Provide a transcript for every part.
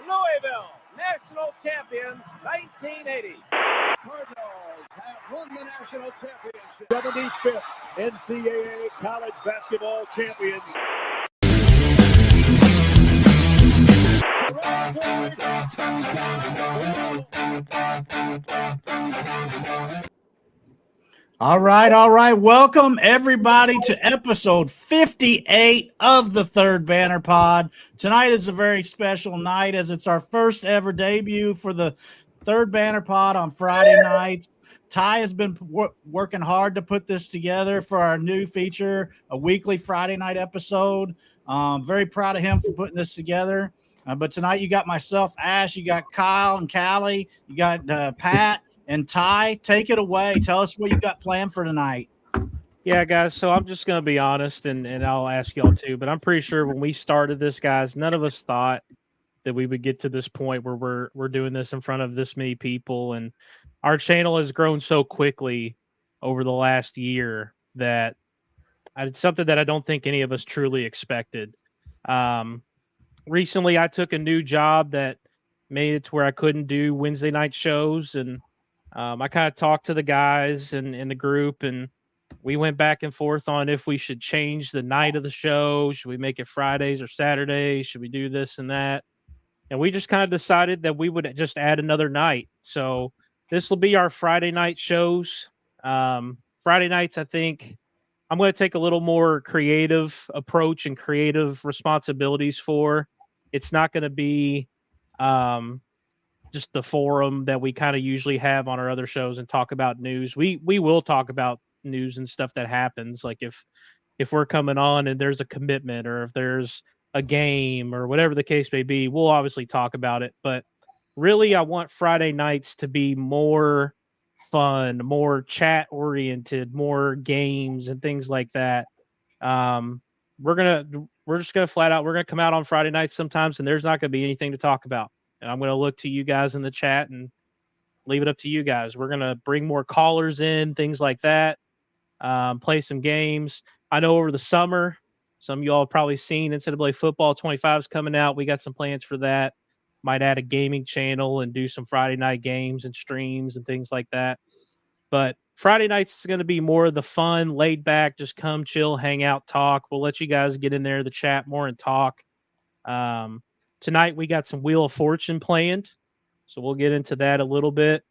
Louisville, national champions, 1980. Cardinals have won the national championship. 75th NCAA college basketball champions. All right. Welcome, everybody, to episode 58 of the Third Banner Pod. Tonight is a very special night as it's our first ever debut for the Third Banner Pod on Friday nights. Ty has been working hard to put this together for our new feature, a weekly Friday night episode. Very proud of him for putting this together. But tonight you got myself, Ash, you got Kyle and Callie, you got Pat. And Ty, take it away. Tell us what you got planned for tonight. Yeah, guys. So I'm just going to be honest, and I'll ask y'all too. But I'm pretty sure when we started this, guys, none of us thought that we would get to this point where we're doing this in front of this many people. And our channel has grown so quickly over the last year that it's something that I don't think any of us truly expected. Recently, I took a new job that made it to where I couldn't do Wednesday night shows, and I kind of talked to the guys in the group, and we went back and forth on if we should change the night of the show. Should we make it Fridays or Saturdays? Should we do this and that? And we just kind of decided that we would just add another night. So this will be our Friday night shows. Friday nights, I think I'm going to take a little more creative approach and creative responsibilities for. It's not going to be just the forum that we kind of usually have on our other shows and talk about news. We will talk about news and stuff that happens. Like if we're coming on and there's a commitment, or if there's a game or whatever the case may be, we'll obviously talk about it. But really, I want Friday nights to be more fun, more chat oriented, more games and things like that. We're just gonna flat out, we're gonna come out on Friday nights sometimes, and there's not gonna be anything to talk about. And I'm going to look to you guys in the chat and leave it up to you guys. We're going to bring more callers in, things like that, play some games. I know over the summer, some of you all have probably seen NCAA Football 25 is coming out. We got some plans for that. Might add a gaming channel and do some Friday night games and streams and things like that. But Friday nights is going to be more of the fun, laid back, just come chill, hang out, talk. We'll let you guys get in there, the chat more, and talk. Tonight we got some Wheel of Fortune planned, so we'll get into that a little bit.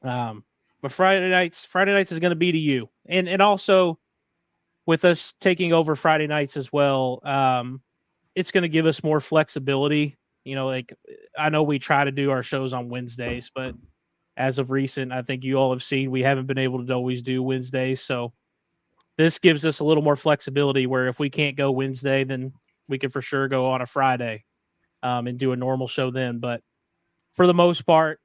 But Friday nights is going to be to you, and also with us taking over Friday nights as well. It's going to give us more flexibility. You know, like I know we try to do our shows on Wednesdays, but as of recent, I think you all have seen we haven't been able to always do Wednesdays. So this gives us a little more flexibility where if we can't go Wednesday, then we can for sure go on a Friday. And do a normal show then. But for the most part,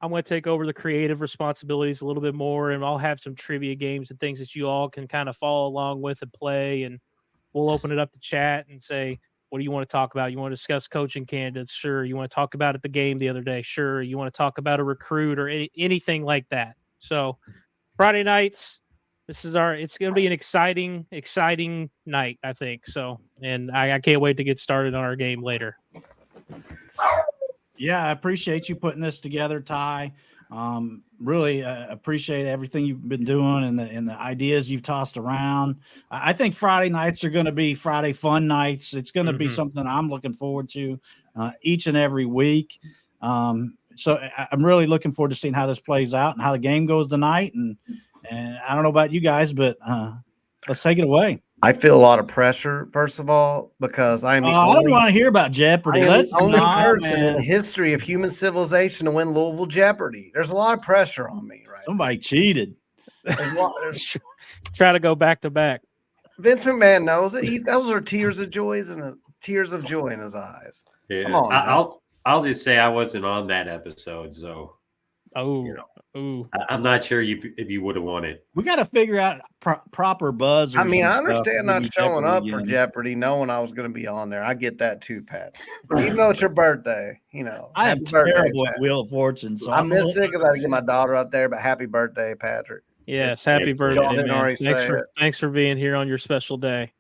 I'm going to take over the creative responsibilities a little bit more, and I'll have some trivia games and things that you all can kind of follow along with and play. And we'll open it up to chat and say, what do you want to talk about? You want to discuss coaching candidates? Sure. You want to talk about it the game the other day? Sure. You want to talk about a recruit or anything like that? So Friday nights, it's going to be an exciting night, I think. So, and I can't wait to get started on our game later. Yeah, I appreciate you putting this together, Ty. Really appreciate everything you've been doing and the ideas you've tossed around. I think Friday nights are going to be Friday fun nights. It's going to be something I'm looking forward to each and every week. So I'm really looking forward to seeing how this plays out and how the game goes tonight. And I don't know about you guys, but let's take it away. I feel a lot of pressure, first of all, because I'm the I don't want to hear about Jeopardy. Let's only person in history of human civilization to win Louisville Jeopardy. There's a lot of pressure on me, right? Somebody cheated. Try to go back to back. Vince McMahon knows it. Those are tears of joy in his eyes. Yeah. Come on, I'll just say I wasn't on that episode, so I'm not sure if you would have won it. We got to figure out proper buzz. I mean, I understand not showing up for Jeopardy, knowing I was going to be on there. I get that too, Pat. Even though it's your birthday, you know. I am terrible at Wheel of Fortune, so I miss it because I get my daughter up there. But happy birthday, Patrick! Yes, happy birthday, man. Thanks for being here on your special day.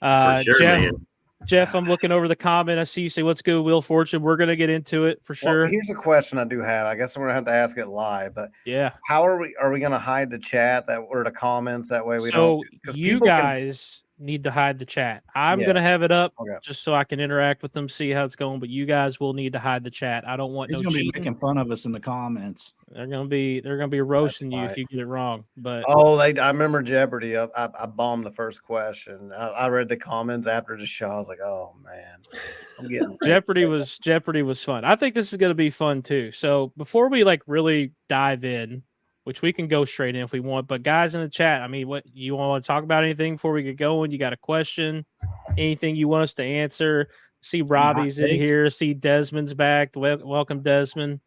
For sure, Jeff, man. Jeff, I'm looking over the comment. I see you say, let's go Wheel of Fortune. We're going to get into it for sure. Well, here's a question I do have. I guess we're going to have to ask it live, but yeah. how are we going to hide the chat or the comments that way we don't? So you guys need to hide the chat. I'm going to have it up just so I can interact with them, see how it's going, but you guys will need to hide the chat. I don't want He's no gonna cheating. be making fun of us in the comments. They're gonna be roasting you if you get it wrong. But I remember Jeopardy. I bombed the first question. I read the comments after the show. I was like, oh man, I'm getting Jeopardy was fun. I think this is gonna be fun too. So before we really dive in, which we can go straight in if we want, but guys in the chat, I mean, what you want to talk about anything before we get going? You got a question? Anything you want us to answer? See Robbie's in here. See Desmond's back. Welcome, Desmond.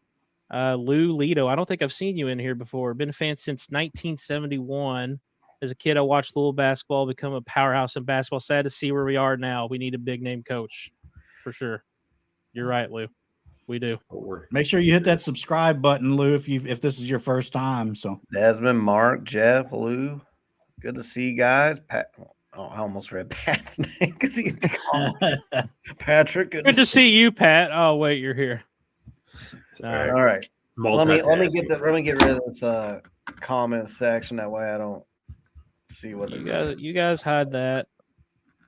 Lou Lido. I don't think I've seen you in here before. Been a fan since 1971. As a kid, I watched little basketball become a powerhouse in basketball. Sad to see where we are now. We need a big name coach for sure. You're right, Lou. We do. Make sure you hit that subscribe button, Lou, if this is your first time. So Desmond, Mark, Jeff, Lou. Good to see you guys. Pat. Oh, I almost read Pat's name because he's Patrick. Good to see you, Pat. Oh, wait, you're here. All right. Let me get rid of this comment section. That way I don't see what you guys hide that.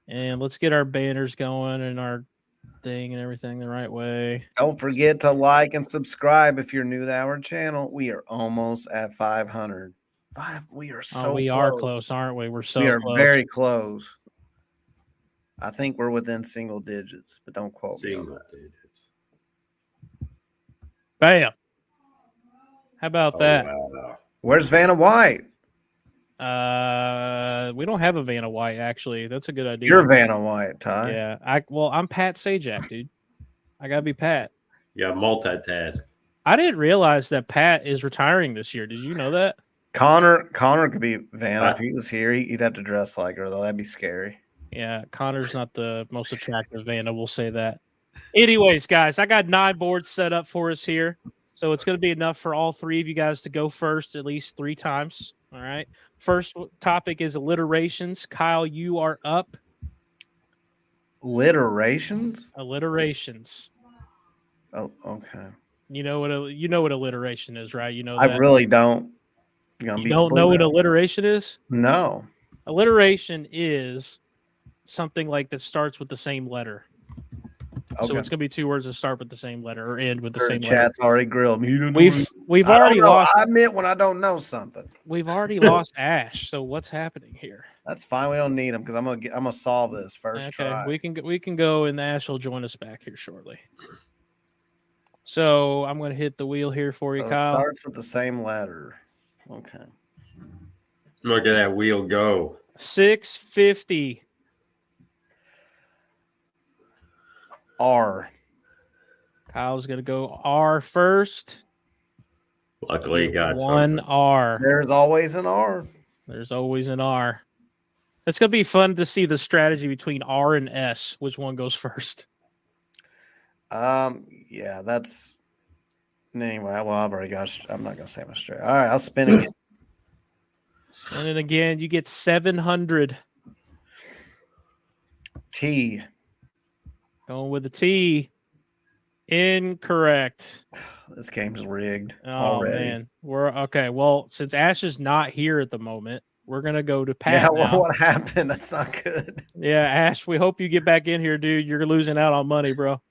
And let's get our banners going and our thing and everything the right way. Don't forget to like and subscribe if you're new to our channel. We are almost at 500. We are so we close. are close, aren't we? We're so we are close. very close. I think we're within single digits, but don't quote me on that. Bam. How about that? Wow. Where's Vanna White? We don't have a Vanna White, actually. That's a good idea. You're Vanna White, Ty. Yeah. I'm Pat Sajak, dude. I gotta be Pat. Yeah, multitask. I didn't realize that Pat is retiring this year. Did you know that? Connor could be Vanna. If he was here, he'd have to dress like her, though. That'd be scary. Yeah, Connor's not the most attractive Vanna, we'll say that. Anyways, guys, I got 9 boards set up for us here. So it's going to be enough for all 3 of you guys to go first at least 3 times. All right. First topic is alliterations. Kyle, you are up. Alliterations? Alliterations. Oh, okay. You know what alliteration is, right? You know that. I really don't. You don't know what alliteration is? No. Alliteration is something like that starts with the same letter. Okay. So it's going to be 2 words that start with the same letter or end with the same letter. Chat's already grilled me. We've already lost. I admit when I don't know something. We've already lost Ash. So what's happening here? That's fine. We don't need him because I'm gonna solve this first. Okay, try. we can go, and Ash will join us back here shortly. So I'm going to hit the wheel here for you, Kyle. It starts with the same letter. Okay. Look at that wheel go. 650. R. Kyle's going to go R first. Luckily, he got 1 R. There's always an R. There's always an R. It's going to be fun to see the strategy between R and S. Which one goes first? Yeah, that's anyway. Well, I've already got. I'm not going to say my straight. All right, I'll spin again. Spin it again. You get 700. T. Going with the T. Incorrect. This game's rigged. Oh, already. Man. We're okay. Well, since Ash is not here at the moment, we're going to go to Pat. Yeah, well, what happened? That's not good. Yeah, Ash, we hope you get back in here, dude. You're losing out on money, bro.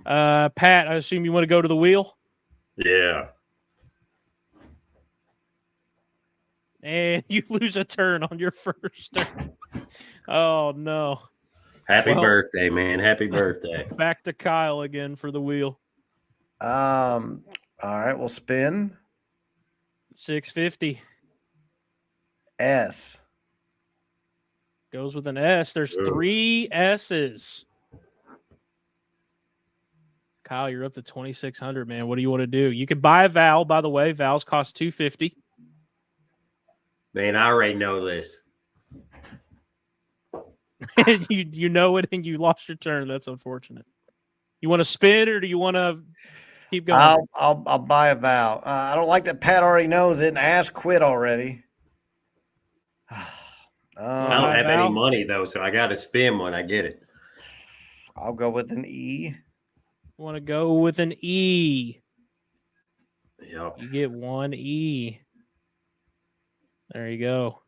Pat, I assume you want to go to the wheel? Yeah. And you lose a turn on your first turn. Oh, no. Happy birthday, man. Happy birthday. Back to Kyle again for the wheel. All right, we'll spin. 650. S. Goes with an S. There's 3 S's. Kyle, you're up to 2,600, man. What do you want to do? You could buy a vowel, by the way. Vowels cost $250. Man, I already know this. you know it, and you lost your turn. That's unfortunate. You want to spin, or do you want to keep going? I'll buy a vowel. I don't like that Pat already knows it, and Ash quit already. I don't have any money though, so I got to spin when I get it. I'll go with an E. Want to go with an E? Yep. You get one E. There you go.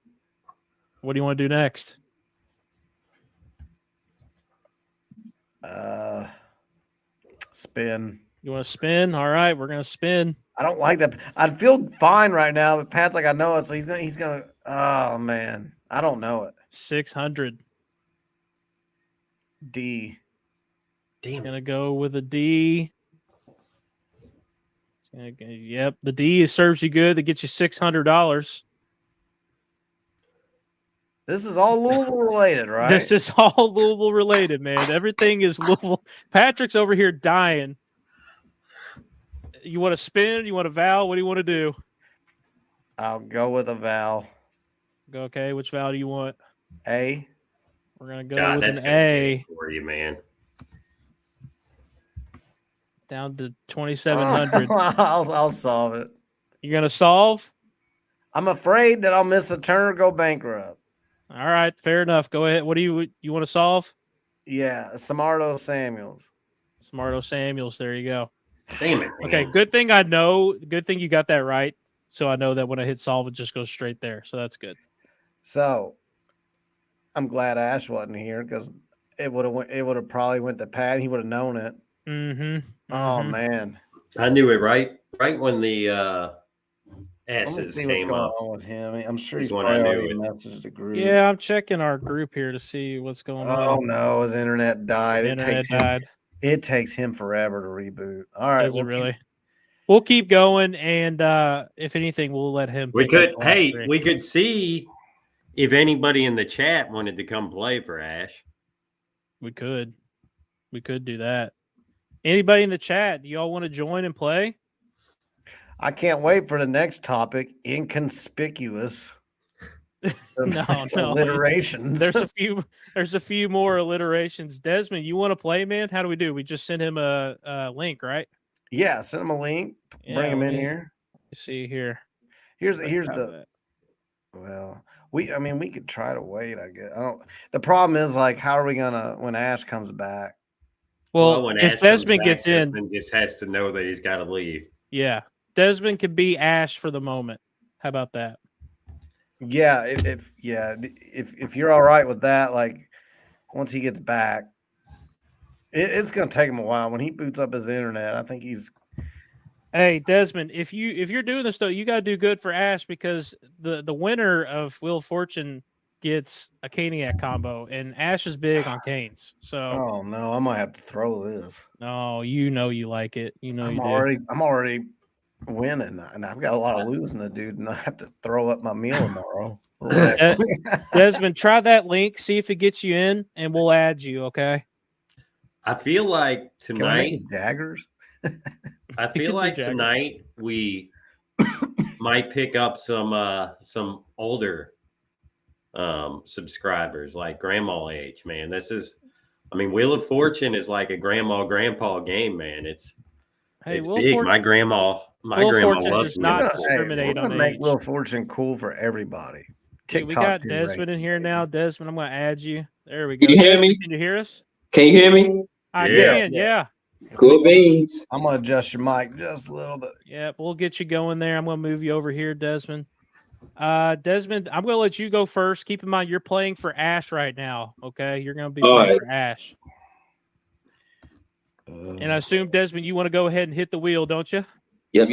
What do you want to do next? Spin. You want to spin? All right, we're gonna spin. I don't like that. I'd feel fine right now, but Pat's like, I know it, so he's gonna. Oh man, I don't know it. 600. D. Damn. Gonna go with a D. Yep, the D serves you good. That gets you $600. This is all Louisville related, right? This is all Louisville related, man. Everything is Louisville. Patrick's over here dying. You want to spin? You want a vowel? What do you want to do? I'll go with a vowel. Go, okay, which vowel do you want? A. We're going to go God, with that's an gonna A. pay for you, man. Down to 2,700. I'll solve it. You're going to solve? I'm afraid that I'll miss a turn or go bankrupt. All right, fair enough. Go ahead. What do you want to solve? Yeah, Samardo Samuels. Smarto Samuels. There you go. Damn it. Okay, man. good thing I know. Good thing you got that right. So I know that when I hit solve, it just goes straight there. So that's good. So I'm glad Ash wasn't here because it would have probably went to Pat. He would have known it. Mm-hmm. Oh man. I knew it right when the Let me S's see what's came going up. on with him. I'm sure He's he's when I probably knew already it. messaged the group. Yeah, I'm checking our group here to see what's going Oh on. no, his internet died. Internet died. It takes him forever to reboot. All right. Does it really? We'll keep going, and if anything, we'll let him. We pick up could, the last hey, three. we could see if anybody in the chat wanted to come play for Ash. We could do that. Anybody in the chat? Do y'all want to join and play? I can't wait for the next topic. Inconspicuous. No. Alliterations. There's a few more alliterations. Desmond, you want to play, man? How do we do? We just send him a link, right? Yeah, send him a link. Bring him in here. Let's see here. Here's the. Well, we could try to wait. I guess the problem is like, how are we gonna when Ash comes back? Well, when if Ash Desmond comes gets back, in, Desmond just has to know that he's got to leave. yeah, Desmond could be Ash for the moment. How about that? Yeah, if you're all right with that, like once he gets back, it's gonna take him a while. When he boots up his internet, I think he's. Hey, Desmond, if you're doing this though, you got to do good for Ash because the winner of Wheel of Fortune gets a Caniac combo, and Ash is big on canes. So, Oh no, I might have to throw this. no, you know you like it. You know I'm already winning, and I've got a lot of losing to do, and I have to throw up my meal tomorrow. Desmond, try that link, see if it gets you in, and we'll add you. Okay. I feel like tonight daggers. I feel like tonight we might pick up some older subscribers, like grandma age, man. Wheel of Fortune is like a grandpa game, man. It's big. Fortune, my grandma does not discriminate on make age. Wheel of Fortune cool for everybody. Dude, we got Desmond in here now. Desmond, I'm going to add you. There we go. Can you hear me? Can you hear us? Can you hear me? I can, yeah. Cool beans. I'm gonna adjust your mic just a little bit. Yeah, we'll get you going there. I'm gonna move you over here, Desmond. Desmond, I'm gonna let you go first. Keep in mind you're playing for Ash right now. Okay, you're gonna be playing for Ash. And I assume, Desmond, you want to go ahead and hit the wheel, don't you? Yep.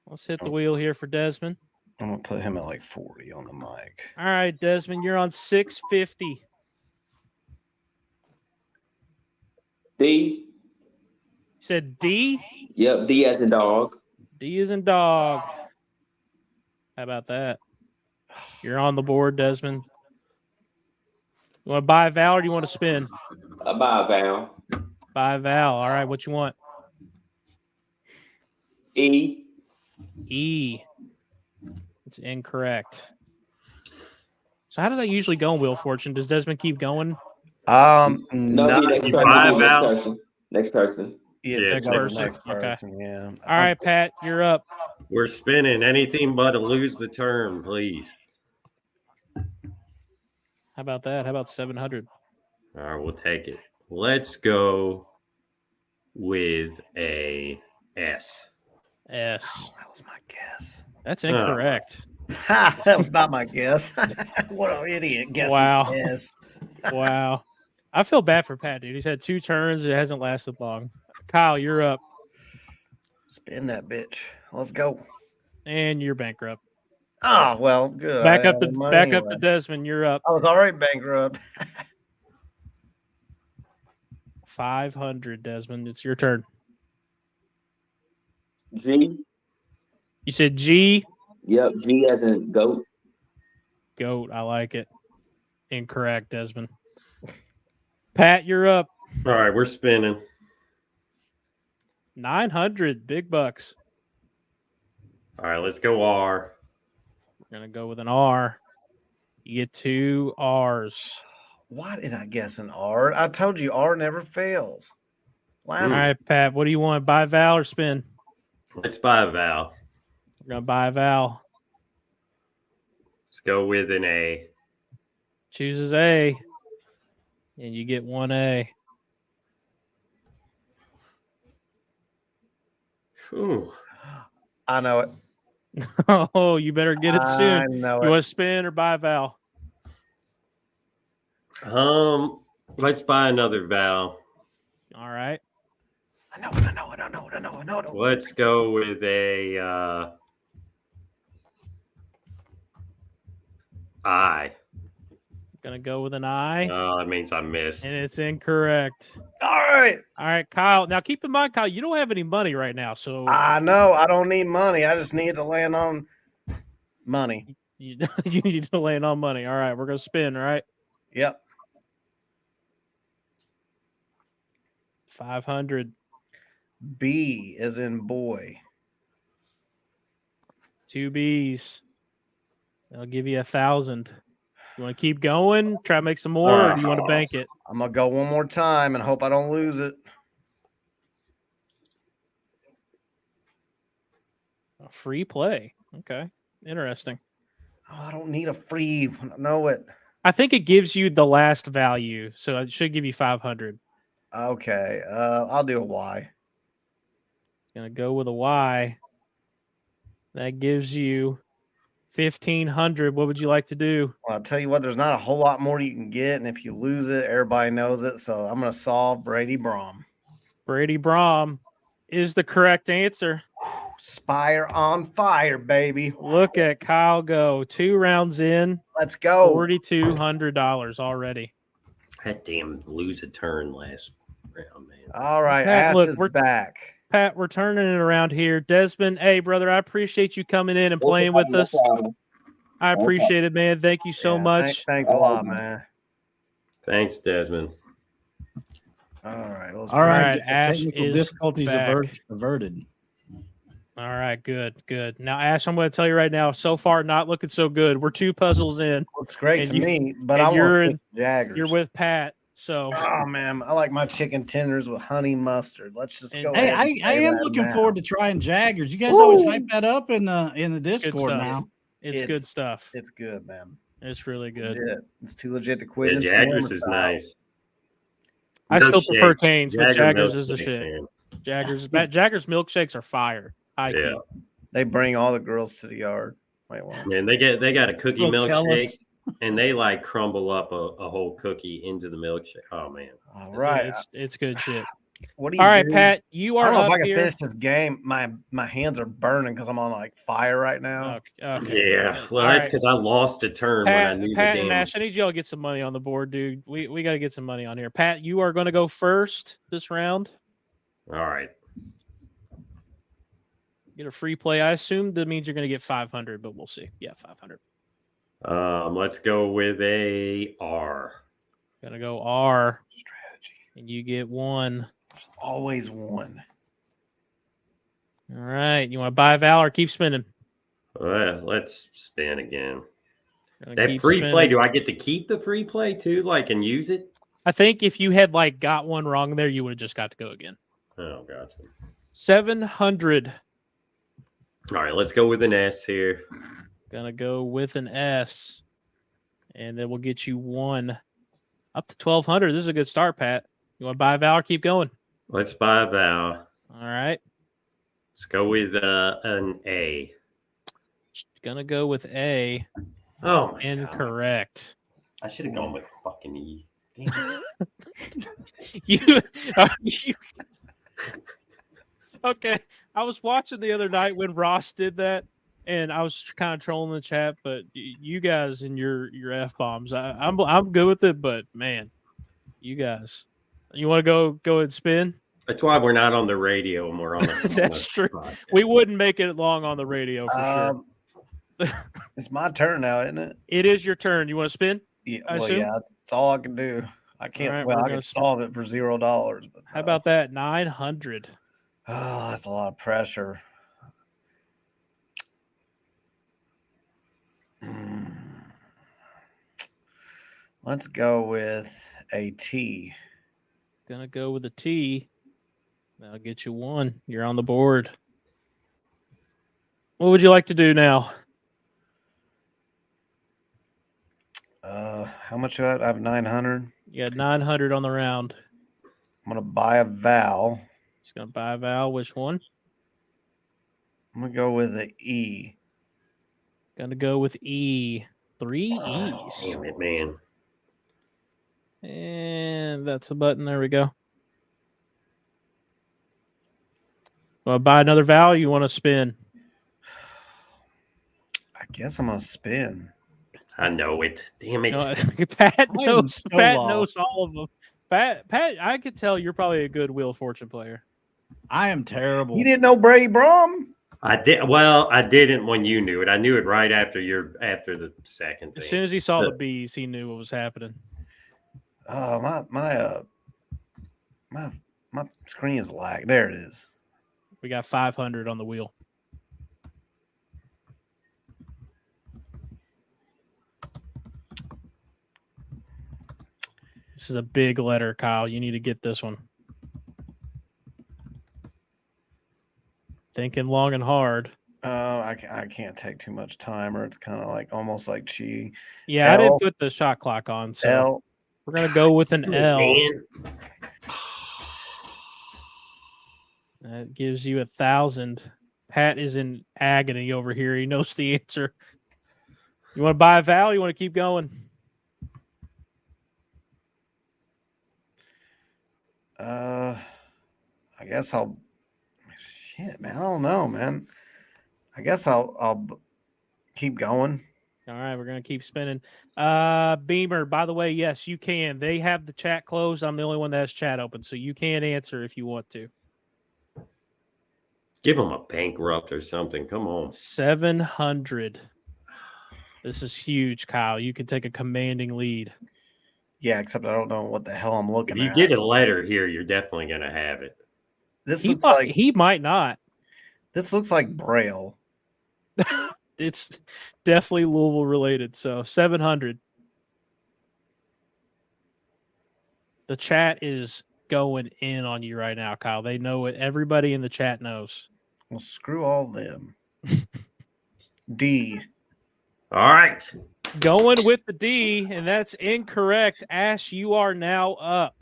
Let's hit the wheel here for Desmond. I'm gonna put him at like 40 on the mic. All right, Desmond, you're on 650. D. You said D? Yep, D as in dog. D as in dog. How about that? You're on the board, Desmond. You want to buy a vowel or do you want to spin? Buy a vowel. Buy a vowel. All right, what you want? E. E. It's incorrect. So how does that usually go in Wheel of Fortune? Does Desmond keep going? No, next person. Next person. Yeah, next person. Okay. Yeah. All right, Pat, you're up. We're spinning anything but to lose the turn, please. How about that? How about 700? All right, we'll take it. Let's go with a S. S. That was my guess. That's incorrect. That was not my guess. What an idiot guessing Wow. S. Wow. I feel bad for Pat, dude. He's had 2 turns. It hasn't lasted long. Kyle, you're up. Spin that bitch. Let's go. And you're bankrupt. Oh, well, good. Back I up had to money anyway. Desmond. You're up. I was already bankrupt. 500, Desmond. It's your turn. G. You said G. Yep, G as in goat. Goat. I like it. Incorrect, Desmond. Pat, you're up. All right, we're spinning. 900. Big bucks. All right, let's go R. We're going to go with an R. You get 2 R's. Why did I guess an R? I told you R never fails. All right, Pat, what do you want? Buy Val or spin? Let's buy a Val. We're going to buy Val. Let's go with an A. Chooses A. And you get 1A. Whew. I know it. Oh, you better get it soon. I know You it. want to spin or buy Val? Let's buy another Val. All right. I know it. Let's go with a I. Gonna go with an I. Oh, that means I missed. And it's incorrect. All right. All right, Kyle. Now keep in mind, Kyle, you don't have any money right now, so I know. I don't need money. I just need to land on money. you need to land on money. All right, we're gonna spin. All right, Yep. 500. B as in boy. 2 B's. I'll give you 1,000. You want to keep going? Try to make some more, or do you want to bank it? I'm going to go one more time and hope I don't lose it. A free play. Okay, interesting. Oh, I don't need a free. I know it. I think it gives you the last value, so it should give you 500. Okay. I'll do a Y. Gonna go with a Y. That gives you 1,500. What would you like to do? Well, I'll tell you what, there's not a whole lot more you can get. And if you lose it, everybody knows it. So I'm going to solve Brady Brom. Brady Brom is the correct answer. Spire on fire, baby. Look at Kyle go. 2 rounds in. Let's go. $4,200 already. That damn lose a turn last round, man. All right. Pat, Ash look, is we're back. Pat, we're turning it around here. Desmond, hey, brother, I appreciate you coming in and playing with us. I appreciate it, man. Thank you so much. Thanks a lot, man. Thanks, Desmond. All right. All right. Ash Technical is difficulties back. averted. All right, good. Now, Ash, I'm going to tell you right now, so far, not looking so good. We're 2 puzzles in. Looks great And to you- me, but and I want Jaggers. You're with Pat, so. Oh, man. I like my chicken tenders with honey mustard. Let's just go. Hey, ahead and I say am that looking now. forward to trying Jaggers. You guys always hype that up in the It's good Discord stuff. now. It's good stuff. It's good, man. It's really good. Legit. It's too legit to quit. Yeah, in Jaggers the is summertime. nice. I still prefer Milkshakes. Canes, but Jagger Jaggers is the milkshake, shit. man. Jaggers milkshakes are fire. Yeah. They bring all the girls to the yard. Wait, what? Man, they got a cookie Well, tell milkshake, us. and they like crumble up a whole cookie into the milkshake. Oh man. All right. It's good shit. What do you All right, do? Pat, you I are don't know up if I can here. finish this game. My hands are burning because I'm on like fire right now. Okay. Yeah. Well, All that's right. because I lost a turn when I knew Pat the and damn. Nash, I need y'all to get some money on the board, dude. We got to get some money on here. Pat, you are going to go first this round. All right. Get a free play. I assume that means you're going to get 500, but we'll see. Yeah, 500. Let's go with a R. Going to go R, Strategy. and you get 1. There's always one. All right. You want to buy Val or keep spinning? Well, let's spin again. Gonna That keep free play. spinning. Do I get to keep the free play too, like, and use it? I think if you had like got one wrong there, you would have just got to go again. Oh, gotcha. 700. All right, let's go with an S here. Gonna go with an S, and then we'll get you 1 up to 1,200. This is a good start, Pat. You want to buy a Val or keep going? Let's buy a Val. All right. Let's go with an A. Gonna go with A. Oh, my Incorrect. God. I should have gone with fucking E. you Okay. I was watching the other night when Ross did that, and I was kind of trolling the chat, but you guys and your F-bombs, I'm good with it, but man, you guys. You want to go and spin? That's why we're not on the radio and we're on the That's true. We wouldn't make it long on the radio for sure. It's my turn now, isn't it? It is your turn. You want to spin? Yeah, I well, assume? yeah, that's all I can do. I can't. All right, well, we're I gonna can solve it for $0. But How about that? 900. Oh, that's a lot of pressure. Let's go with a T. Gonna go with a T. That'll get you one. You're on the board. What would you like to do now? How much do I have? 900. You got 900 on the round. I'm gonna buy a Val. Just gonna buy a Val. Which one? I'm gonna go with an E. Gonna go with E. 3 E's. Damn it, man. And that's a button. There we go. Want to buy another Val? Or you want to spin? I guess I'm gonna spin. I know it. Damn it. Pat knows all of them. Pat, I could tell you're probably a good Wheel of Fortune player. I am terrible. You didn't know Brady Brom? I did. Well, I didn't when you knew it. I knew it right after the second thing. As soon as he saw the bees, he knew what was happening. Oh, my screen is lag. There it is. We got 500 on the wheel. This is a big letter, Kyle. You need to get this one. Thinking long and hard. I can't take too much time, or it's kind of like almost like chi. Yeah, I didn't put the shot clock on, so L. We're gonna go with an L. Man. That gives you 1,000. Pat is in agony over here. He knows the answer. You want to buy a Val? You want to keep going? I guess I'll. Shit, man. I don't know, man. I guess I'll keep going. All right, we're gonna keep spinning. Beamer, by the way, yes, you can. They have the chat closed. I'm the only one that has chat open, so you can answer if you want to. Give them a bankrupt or something. Come on. 700. This is huge, Kyle. You can take a commanding lead. Yeah, except I don't know what the hell I'm looking If you at. get a letter here, you're definitely gonna have it. He might not. This looks like Braille. It's definitely Louisville related. So 700. The chat is going in on you right now, Kyle. They know it. Everybody in the chat knows. Well, screw all them. D. All right. Going with the D, and that's incorrect. Ash, you are now up.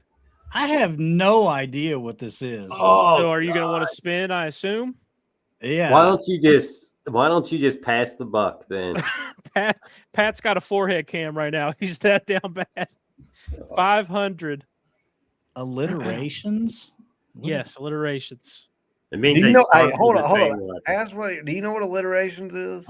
I have no idea what this is. Oh, so are you going to want to spin, I assume? Yeah. Why don't you just pass the buck then? Pat's got a forehead cam right now. He's that down bad. 500. Alliterations? Yes, alliterations. It means Do you they know? start Hey, hold with on, the hold same on. letter. Ask what? Do you know what alliterations is?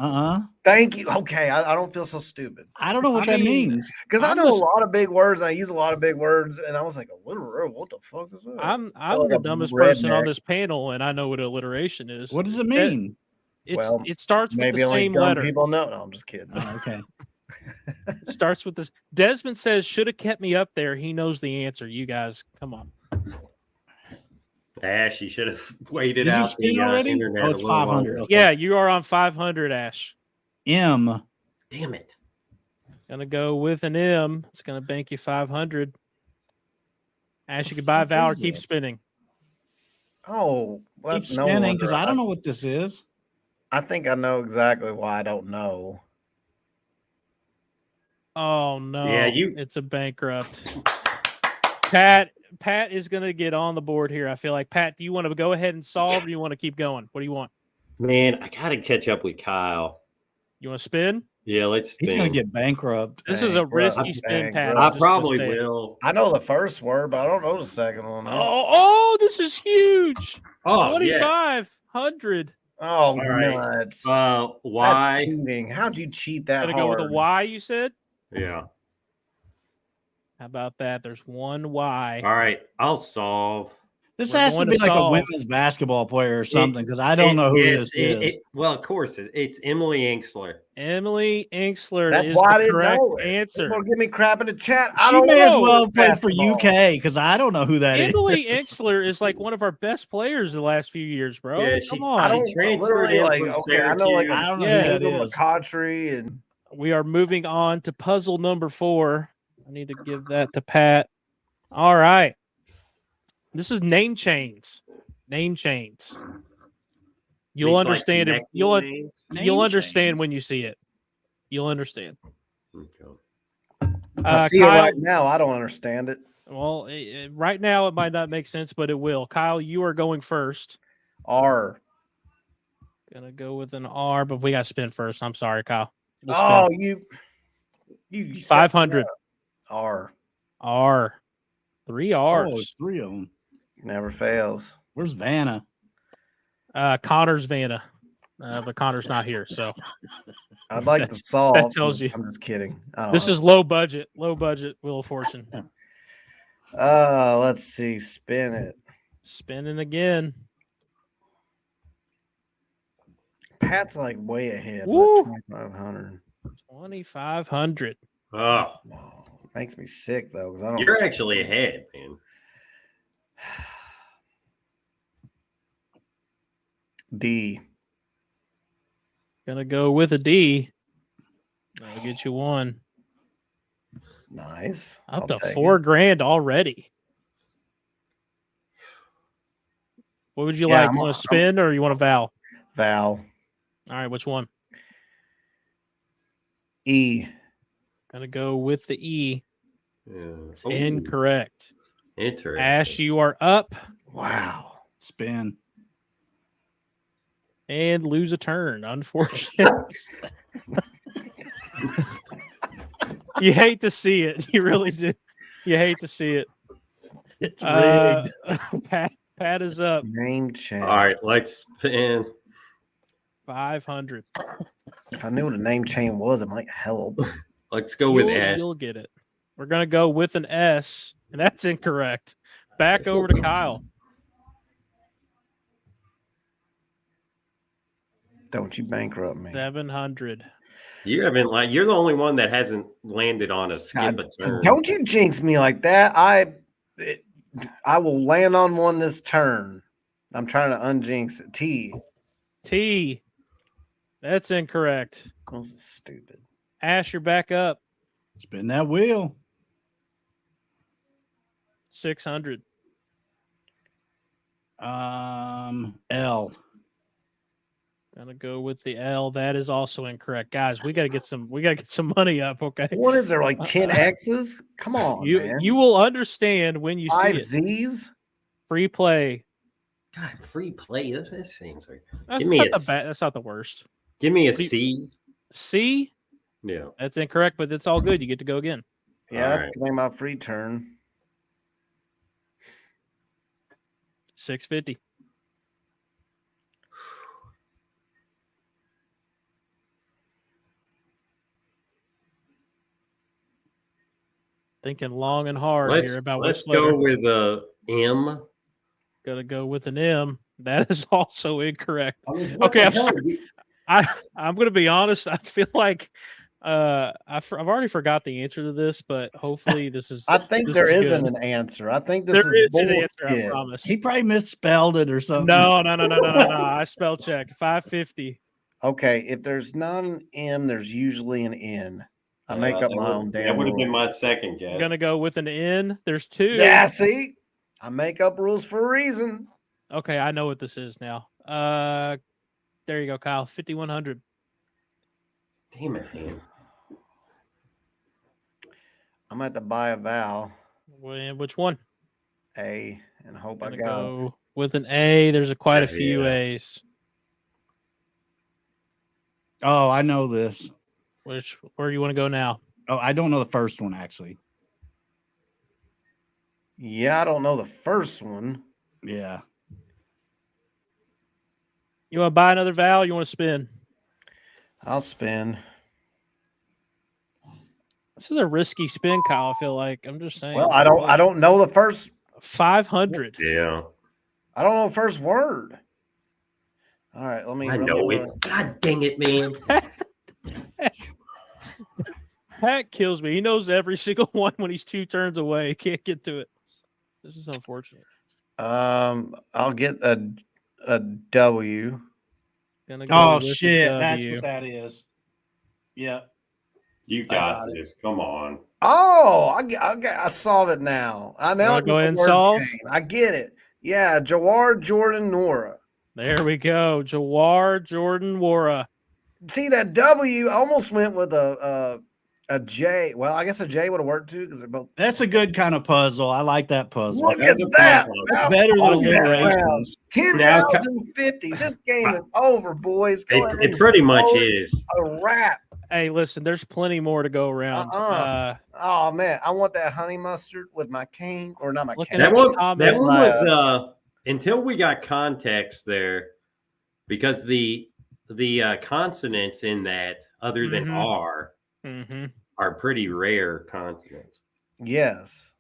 Thank you. Okay, I don't feel so stupid. I don't know what that means. Because I know a lot of big words. I use a lot of big words, and I was like, alliteration? What the fuck is that? I'm like the a dumbest person on redneck. this panel, and I know what alliteration is. What does it mean? It starts with maybe the only same dumb letter. people know. No, I'm just kidding. Oh, okay. It starts with this. Desmond says, should have kept me up there. He knows the answer. You guys, come on. Ash, you should have waited Did you out spin the already? internet. Oh, it's a little 500. longer. Okay. Yeah, you are on 500, Ash. M. Damn it. Gonna go with an M. It's gonna bank you 500. Ash, you can buy a Val or keep spinning. Oh, well, Keep no spinning because wonder. I don't know what this is. I think I know exactly why I don't know. Oh no! Yeah, it's a bankrupt. Pat, Pat is going to get on the board here. I feel like Pat. Do you want to go ahead and solve, or do you want to keep going? What do you want? Man, I gotta catch up with Kyle. You want to spin? Yeah, let's spin. He's gonna get bankrupt. This is a risky spin, Pat. I probably will. I know the first word, but I don't know the second one. Oh, this is huge. Oh, yeah. 2,500. Oh, All right. nuts. Why? That's cheating. How'd you cheat that Gonna hard? go with a Y, you said? Yeah. How about that? There's one Y. All right, I'll solve. This We're has to going be to like a solve. women's basketball player or something because I don't know who this is. Well, of course, it's Emily Inkster. Emily Inkster That's is why I the didn't correct know it. answer. People give me crap in the chat. She don't may as know well have played for basketball. UK because I don't know who that is. Emily Inkster is like one of our best players the last few years, bro. Yeah, Come I on. don't transferred literally in like. from Okay, I know like I don't know Yeah. who that is. McCautry and We are moving on to puzzle number 4. I need to give that to Pat. All right. This is name chains. Name chains. You'll Things like understand it. connecting names? You'll understand chains. when you see it. You'll understand. Okay. I see Kyle, it right now. I don't understand it. well, right now it might not make sense, but it will. Kyle, you are going first. R. Gonna go with an R, but we got to spin first. I'm sorry, Kyle. We'll Oh, spin. you set me 500. up. R. R. 3 R's. Oh, 3 of them. Never fails. Where's Vanna? Connor's Vanna. But Connor's not here, so I'd like to That's- solve. that tells you. I'm just kidding. I don't this know. is low budget Wheel of Fortune. Let's see. Spin it. Spinning again. Pat's like way ahead. Woo! 2,500. 2,500. Oh, Wow. Makes me sick though, because I don't. you're actually ahead, man. D. Gonna go with a D. That'll get you one. Nice. Up I'll to take $4,000 already. What would you Yeah, like? I'm- You want to spin or you want to vowel? Val. All right, which one? E. Gonna go with the E. Yeah. It's Ooh, incorrect. Interesting. Ash, you are up Wow. Spin. and lose a turn. Unfortunately. You hate to see it. You really do. You hate to see it. It's rigged. Pat is up. Name change. All right, let's spin. 500. If I knew what a name chain was, it might help. Let's go with You'll- S. You'll get it. We're gonna go with an S, and that's incorrect. Back over to Kyle. Don't you bankrupt me. 700. You haven't like you're the only one that hasn't landed on a skip God, a turn. don't you jinx me like that. I will land on one this turn. I'm trying to unjinx it. T. T. That's incorrect. This is stupid. Ash, you're back up. Spin that wheel. 600. L. Gonna go with the L. That is also incorrect. Guys, we gotta get some money up, okay? What is there, like 10 X's? Come on, man. You will understand when you 5 see it. Z's? Free play. God, free play. That seems like. That's Give me not a the S. that's not the worst. Give me a What do you- C. C. Yeah. That's incorrect, but it's all good. You get to go again. Yeah, that's Alright. the name of my free turn. 650. Thinking long and hard here about Let's which letter. go with a M. Gotta go with an M. That is also incorrect. I mean, what Okay, the I'm hell? sorry. I'm gonna be honest. I feel like I've already forgot the answer to this, but hopefully this is. I think this there is isn't good. an answer. I think this There is is an answer. I bullshit. promise. He probably misspelled it or something. No. I spell check. 550. Okay, if there's not an M, there's usually an N. I make up my own damn That would have been rules. my second guess. I'm gonna go with an N. There's 2. Yeah, see? I make up rules for a reason. Okay, I know what this is now. There you go, Kyle. 5,100. Damn it, man. I'm going to have to buy a vowel. Which one? A and hope I Gonna got it. go with an A. There's quite a few Yeah. A's. Oh, I know this. Where you want to go now? Oh, I don't know the first one actually. Yeah, I don't know the first one. Yeah. You want to buy another vowel? You want to spin? I'll spin. This is a risky spin, Kyle. I feel like I'm just saying. Well, I don't know the first. 500. Yeah. I don't know the first word. All right, let me. I know it. God dang it, man. Pat kills me. He knows every single one when he's 2 turns away. He can't get to it. This is unfortunate. I'll get a W. Gonna go Oh with the shit, that's W. what that is. Yeah. You got got this. Come on. Oh, I saw it now. I now Wanna go get ahead the and word solve? chain. I get it. Yeah, Jawar, Jordan, Nora. There we go. Jawar Jordan Wara. See that W? I almost went with a J. Well, I guess a J would have worked too because they're both. That's a good kind of puzzle. I like that puzzle. Look That's at a that! puzzle. That's better than Oh, yeah. alliterations. 10,050. This game is over, boys. Go ahead It and pretty much close is. a wrap. Hey, listen, there's plenty more to go around. Oh man, I want that honey mustard with my cane, or not my Looking cane. at That one, comments. was until we got context there, because the consonants in that, other than Mhm. R, Mm-hmm. are pretty rare consonants. Yes.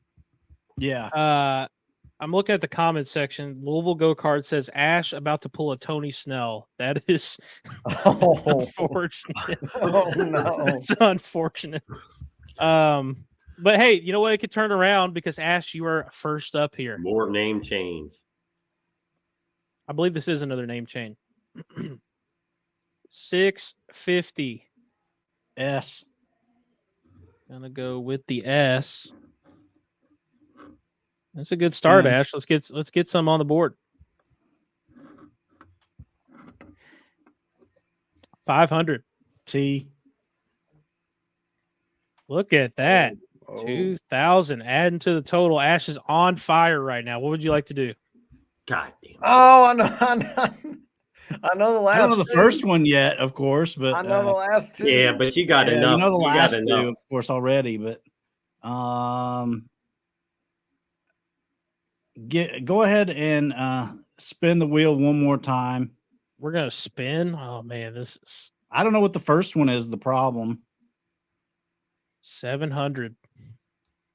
Yeah. I'm looking at the comment section. Louisville Go Kart says Ash about to pull a Tony Snell. That is Oh, unfortunate. oh no. That's unfortunate. But hey, you know what? It could turn around because Ash, you are first up here. More name chains. I believe this is another name chain. 650. S. Gonna go with the S. That's a good start, Spin. Ash. Let's get some on the board. 500. T. Look at that. Oh. 2,000 adding to the total. Ash is on fire right now. What would you like to do? God damn. Oh, I know the last. I don't know the two. first one yet, of course, but I know the last two. Yeah, but you got yeah, enough. you know the You got last enough. two, of course, already. But go ahead and spin the wheel one more time. We're gonna spin. Oh man, this is I don't know what the first one is. The problem. 700.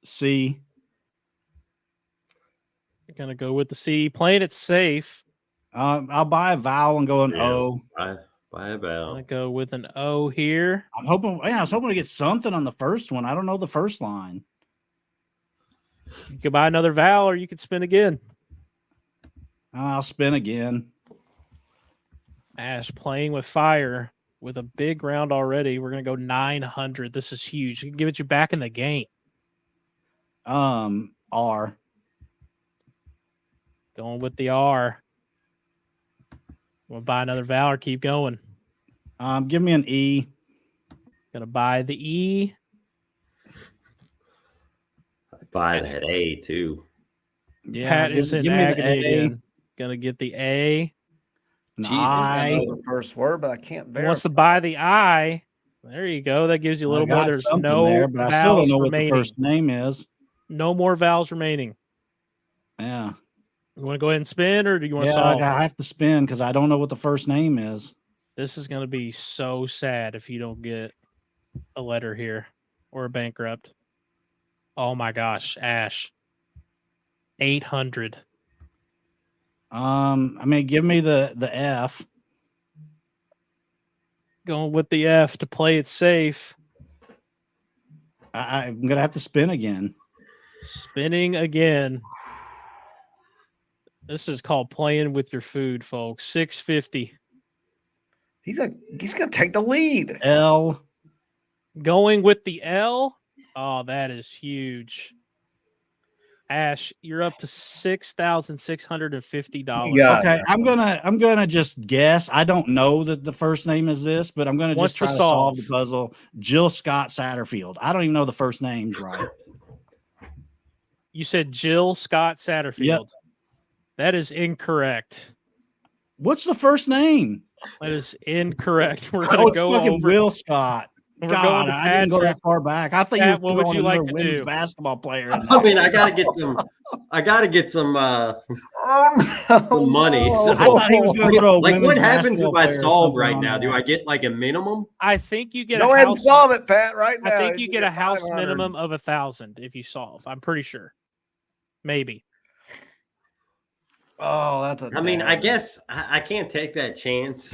C. Gonna go with the C. Playing it safe. I'll buy a vowel and go an Yeah. O. Buy a vowel. Gonna go with an O here. I'm hoping. Yeah, I was hoping to get something on the first one. I don't know the first line. You could buy another vowel, or you could spin again. I'll spin again. Ash playing with fire with a big round already. We're gonna go 900. This is huge. You can give it you back in the game. R. Going with the R. We'll buy another vowel or keep going. Give me an E. Gonna buy the E. Buy that A too. Yeah, Pat is in give me the agony A. again. Gonna get the A. An Jesus, I I. know the first word, but I can't verify. Wants to buy the I. There you go. That gives you a I little more. got There's something no there, but I still vowels don't know what remaining. the first name is. No more vowels remaining. Yeah. You want to go ahead and spin, or do you want to Yeah, solve? I have to spin because I don't know what the first name is. This is going to be so sad if you don't get a letter here or a bankrupt. Oh my gosh, Ash. 800. I mean, give me the F. Going with the F to play it safe. I'm gonna have to spin again. Spinning again. This is called playing with your food, folks. 650. He's gonna take the lead. L. Going with the L. Oh, that is huge. Ash, you're up to $6,650. Yeah. Okay, I'm gonna just guess. I don't know that the first name is this, but I'm gonna What's just try the to solve the solve? puzzle. Jill Scott Satterfield. I don't even know the first names right. You said Jill Scott Satterfield. Yep. That is incorrect. What's the first name? That is incorrect. We're Oh, going to it's go fucking over. Will Scott. We're God, going to I didn't go that Patrick. far back. I thought you Pat, were what would throwing you like another to women's do? basketball player. In I there. mean, I gotta get some money. So I thought he was going to throw a like, women's what happens if basketball I player or solve something right on now? there. Do I get like a minimum? I think you get Go a ahead and house. solve it, Pat, right now. I think you get a house 500. minimum of 1,000 if you solve. I'm pretty sure. Maybe. Oh, that's a I mean, I dagger. guess I can't take that chance.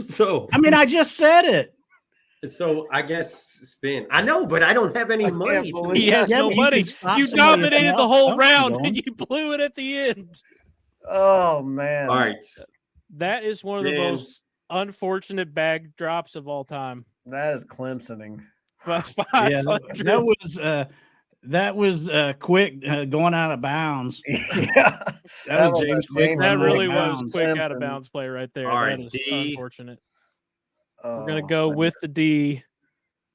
so I mean, I just said it. I guess spin. I know, but I don't have any can't money. believe He has Yeah, no but you money. can stop You somebody if dominated else the whole comes round going. and you blew it at the end. Oh man. All right. That is one of the Man. most unfortunate bag drops of all time. That is Clemsoning. But Yeah, 500. that was quick going out of bounds. Yeah. That was James Quick. That running really out of was bounds. quick out of Clemson. bounds play right there. All That right, is D. unfortunate. Oh, We're gonna go with the D.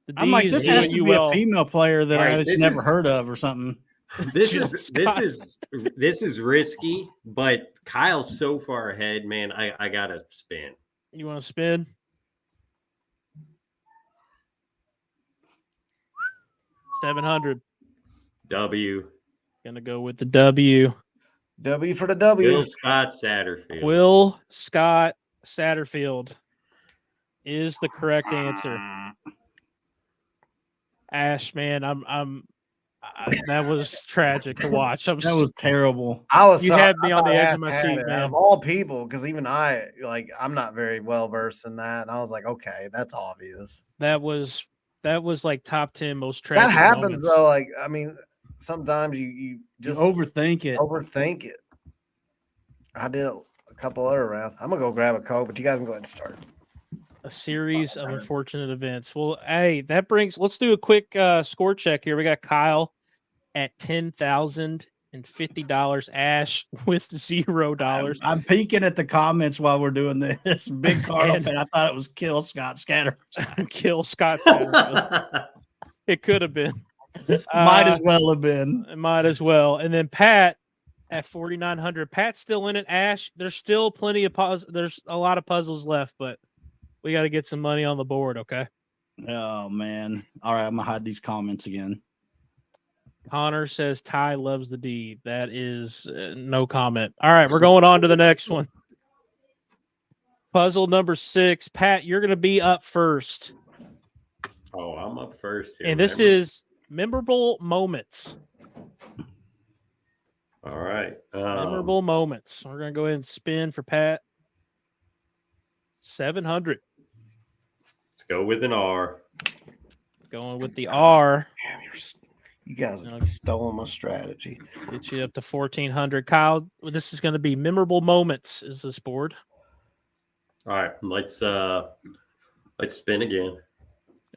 The D I'm like, is this doing has to you be well. a female player that All right, I just this never is- heard of or something. This Jill is Scott. this is risky, but Kyle's so far ahead, man. I gotta spin. You want to spin? $700. W. Gonna go with the W. W for the W. Will Scott Satterfield. Will Scott Satterfield is the correct answer. Ash, man, that was tragic to watch. That was terrible. You had me on the edge of my seat, Out man. of all people, because even I'm not very well versed in that, and I was like, okay, that's obvious. That was like top 10 most tragic. That happens moments. though. Like, I mean, sometimes you just Overthink it. overthink it. I did a couple other rounds. I'm gonna go grab a Coke, but you guys can go ahead and start. A series of unfortunate events. Well, hey, let's do a quick score check here. We got Kyle at $10,050, Ash with $0. I'm peeking at the comments while we're doing this. Big Cardinal fan. I thought it was kill Scott Scatter. Kill Scott Satterfield. It could have been. Might as well have been. It might as well. And then Pat at 4,900. Pat's still in it. Ash, there's still plenty of there's a lot of puzzles left, but we got to get some money on the board, okay? Oh man. All right, I'm gonna hide these comments again. Connor says Ty loves the D. That is no comment. All right, we're going on to the next one. Puzzle number 6. Pat, you're going to be up first. Oh, I'm up first here. And this is memorable moments. All right. Memorable moments. We're going to go ahead and spin for Pat. 700. Let's go with an R. Going with the R. Damn, you guys have stolen my strategy. Get you up to 1,400. Kyle, this is going to be memorable moments. Is this board? All right, let's spin again.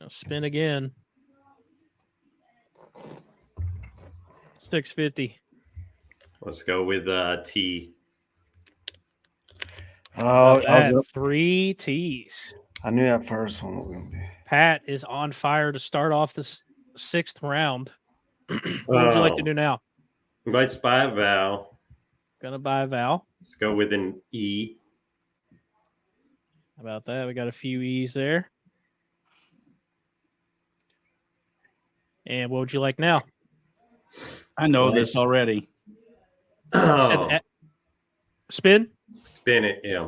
Spin again. 650. Let's go with T. Oh, Pat, 3 T's. I knew that first one was gonna be. Pat is on fire to start off this 6th round. What would you like to do now? Let's buy a vowel. Gonna buy a vowel. Let's go with an E. How about that? We got a few E's there. And what would you like now? I know this already. Oh, Spin? spin it, yeah.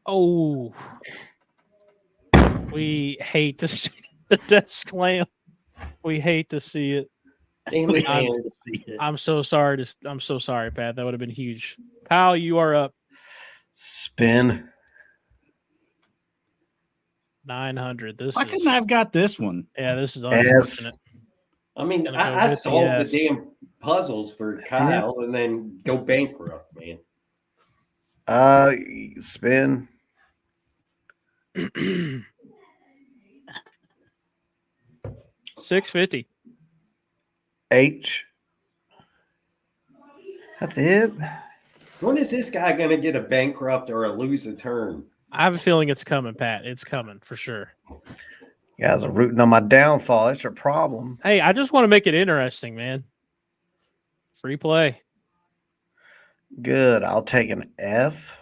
Oh. We hate to see the desk slam. We hate to see it. Damn it, man. I'm so sorry. I'm so sorry, Pat. That would have been huge. Kyle, you are up. Spin. 900. Why couldn't I have got this one? Yeah, this is unfortunate. I mean, Gonna go I with the solved S. the damn puzzles for Kyle and then go bankrupt, man. Spin. 650. H. That's it. When is this guy going to get a bankrupt or a lose a turn? I have a feeling it's coming, Pat. It's coming for sure. You guys are rooting on my downfall. That's your problem. Hey, I just want to make it interesting, man. Free play. Good. I'll take an F.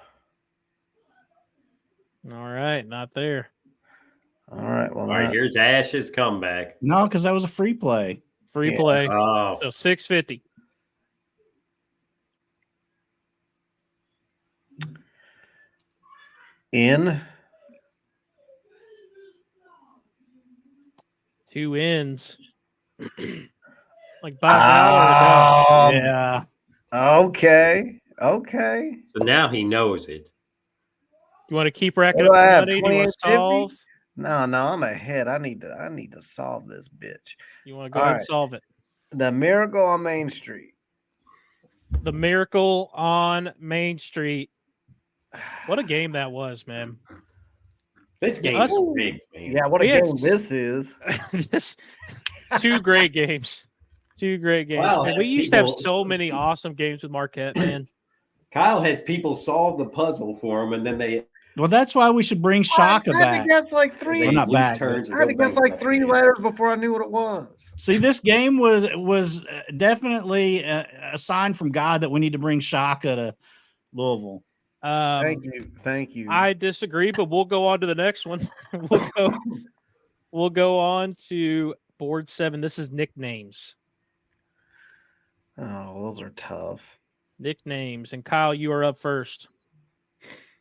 All right, not there. All right. Well, All right, here's Ash's comeback. No, because that was a free play. Free play. Oh, So $6.50. in. 2 ends. Like $5 to go. Yeah. Okay. Okay. so now he knows it. You want to keep racking What up do I the have, money? Do you want to 28.50? solve? No, I'm ahead. I need to solve this bitch. You want to go ahead and solve it? The Miracle on Main Street. The Miracle on Main Street. What a game that was, man. This game's big, man. Yeah, what a We had game this is. Just 2 great games. 2 great games. Wow, And we used to have so many awesome games with Marquette, man. Kyle has people solve the puzzle for him, and then they Well, that's why we should bring Shaka I had back. to guess like three. Well, not lose back, turns. I had to guess like 3 letters before I knew what it was. See, this game was definitely a sign from God that we need to bring Shaka to Louisville. Thank you. I disagree, but we'll go on to the next one. We'll go on to board 7. This is nicknames. Oh, those are tough. Nicknames. And Kyle, you are up first.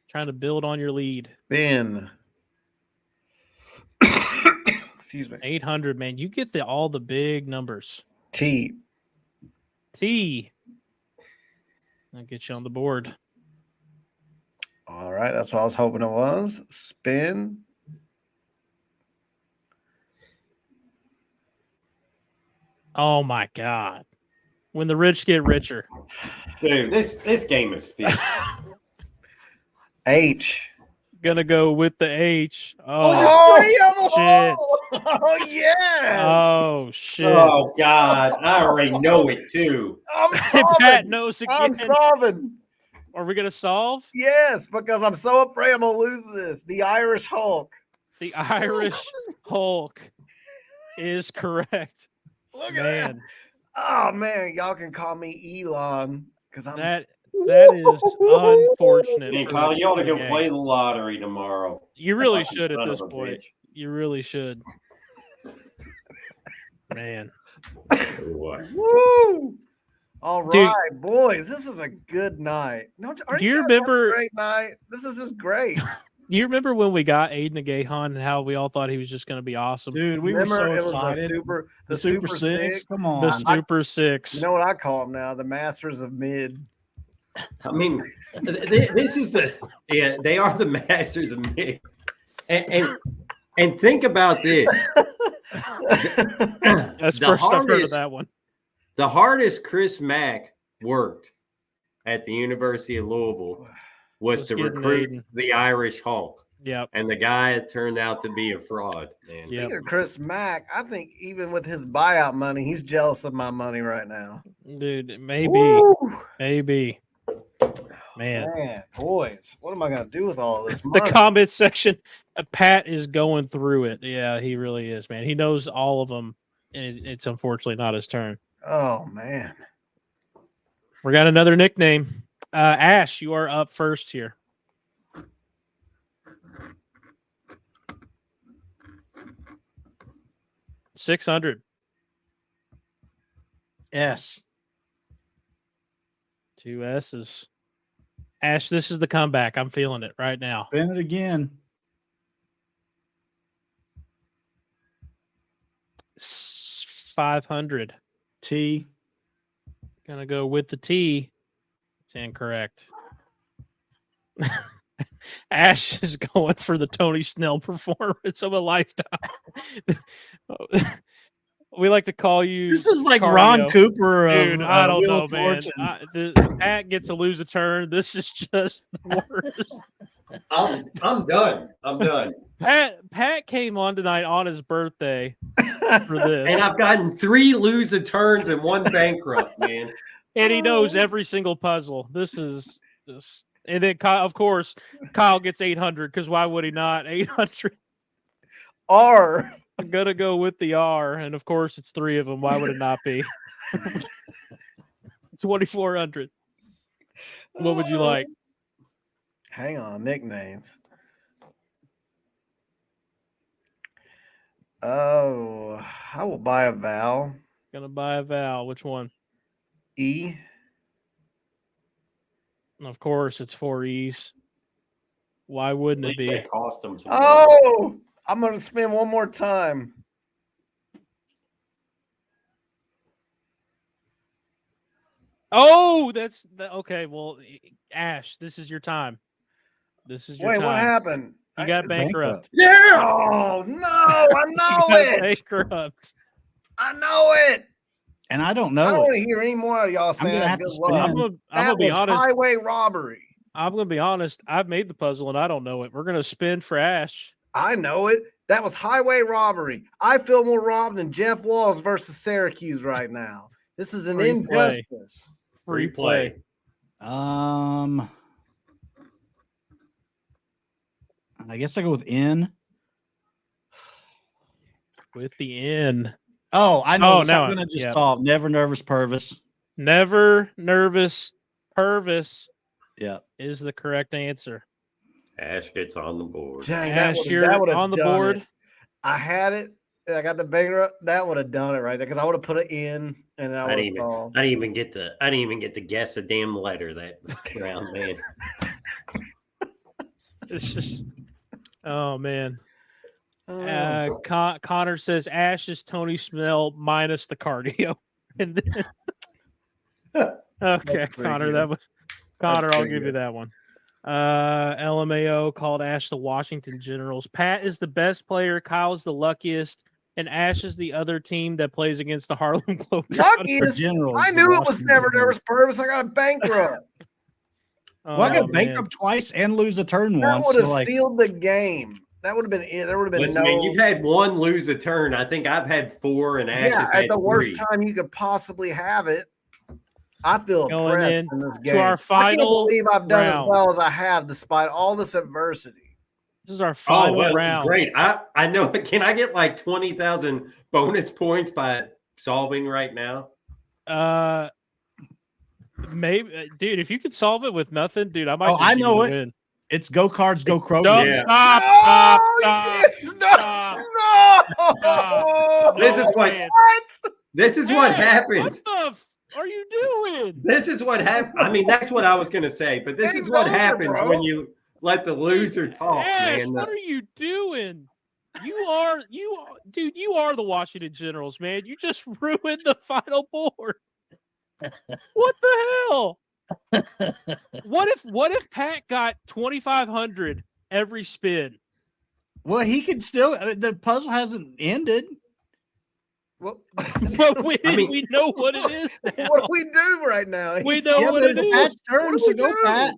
Trying to build on your lead. Ben. Excuse me. 800, man. You get all the big numbers. T. I'll get you on the board. All right, that's what I was hoping it was. Spin. Oh my God. When the rich get richer. Dude, this game is fixed. H. Gonna go with the H. Shit. Shit. Oh, yeah. Oh shit. Oh God, I already know it too. I'm solving. Pat knows again. I'm solving. Are we gonna solve? Yes, because I'm so afraid I'm going to lose this. The Irish Hulk. The Irish Hulk is correct. Look at Man, that. Oh, man. Y'all can call me Elon because I'm. that is unfortunate. And for Kyle, the you ought to go game. play the lottery tomorrow. You really Fucking should at son this of a point. bitch. You really should. Man. What? Woo! All Dude. right, boys. This is a good night. No, are Do you guys having remember- a great night? This is just great. You remember when we got Aiden Agahan and how we all thought he was just going to be awesome? Dude, we Remember, were it so was excited. the Super Six. Come The on. Super Six. You know what I call them now? The Masters of Mid. I mean, this is they are the masters of mid. And think about this. That's the first I've heard of hardest- that one. The hardest Chris Mack worked at the University of Louisville was to getting recruit Aiden. the Irish Hulk. Yep. And the guy turned out to be a fraud. Man. Yep. Speaking of Chris Mack, I think even with his buyout money, he's jealous of my money right now. Dude, maybe. Woo! Maybe. Man. Man, boys, what am I going to do with all this The money? comment section, Pat is going through it. Yeah, he really is, man. He knows all of them, and it's unfortunately not his turn. Oh, man. We got another nickname. Ash, you are up first here. $600. S. 2 S's. Ash, this is the comeback. I'm feeling it right now. Spin it again. 500. T. Gonna go with the T. It's incorrect. Ash is going for the Tony Snell performance of a lifetime. We like to call you. This is like cardio. Ron Cooper of Dude, I don't Wheel know, of man. Fortune. Pat gets to lose a turn. This is just the worst. I'm done. I'm done. Pat came on tonight on his birthday for this, And I've gotten 3 lose turns and 1 bankrupt, man. and he knows every single puzzle. This is just, and then Kyle, of course, Kyle gets 800 because why would he not? 800. R. I'm gonna go with the R, and of course it's 3 of them. Why would it not be? 2,400. What would you like? Hang on, nicknames. Oh, I will buy a vowel. Gonna buy a vowel. Which one? E. Of course, it's 4 E's. Why wouldn't At it least be? they cost them some money. Oh, I'm going to spin one more time. Oh, that's okay. Well, Ash, this is your time. This is your Wait, time. what happened? You got bankrupt. Yeah. Oh, no. I know You got it. bankrupt. I know it. And I don't I know don't it. want to hear any more of y'all saying gonna have good to luck. spin. I'm gonna That be was honest. highway robbery. I'm gonna be honest. I've made the puzzle and I don't know it. We're gonna spin for Ash. I know it. That was highway robbery. I feel more robbed than Jeff Walls versus Syracuse right now. This is an Free play. injustice. Free play. I guess I go with N. With the N. Oh, I know. Oh, I'm now gonna just yeah. solve. Never nervous Purvis. Never nervous. Purvis Yeah. is the correct answer. Ash gets on the board. Dang, Ash, that you're would've on the done board. it. I had it. I got the banger. That would have done it right there because I would have put it in and I I would didn't have solved. even get to guess a damn letter that round, man. It's just, oh man. Oh. Connor says Ash is Tony Snell minus the cardio. And then, okay, pretty Connor, good. that was Connor. I'll pretty give you good. that one. LMAO called Ash the Washington Generals. Pat is the best player. Kyle's the luckiest, and Ash is the other team that plays against the Harlem Globetrotters. Luckiest. Generals, I the knew it was Washington never Generals. nervous purpose. I got a bankrupt. Well, I Oh, got man. bankrupt twice and lose a turn That once. would So have like, sealed the game. That would have been it. There would have been Listen, no. man, you've had one lose a turn. I think I've had 4, and Ash has at had the worst 3. time you could possibly have it. I feel Going oppressed in in this to game. our I can't final believe I've done round. as well as I have despite all this adversity. This is our Oh, final well, round. great. I know. Can I get like 20,000 bonus points by solving right now? Maybe, dude. If you could solve it with nothing, dude, I might. Oh, just I give know you it. the win. it's go cards, go Kroger. Don't Yeah. stop, stop. No. This is what man. this is what Hey, happens. What the are you doing? This is what happens. I mean, that's what I was gonna say, but this is Game's what over, happens bro. when you let the loser talk, Ash, man. what are you doing? You are, dude. You are the Washington Generals, man. You just ruined the final board. What the hell? What if Pat got 2,500 every spin? Well, he could still. The puzzle hasn't ended. Well, But we know what it is now. what do we do right now? We know what but it it's is. Pat's turn, What do so we go do? Pat.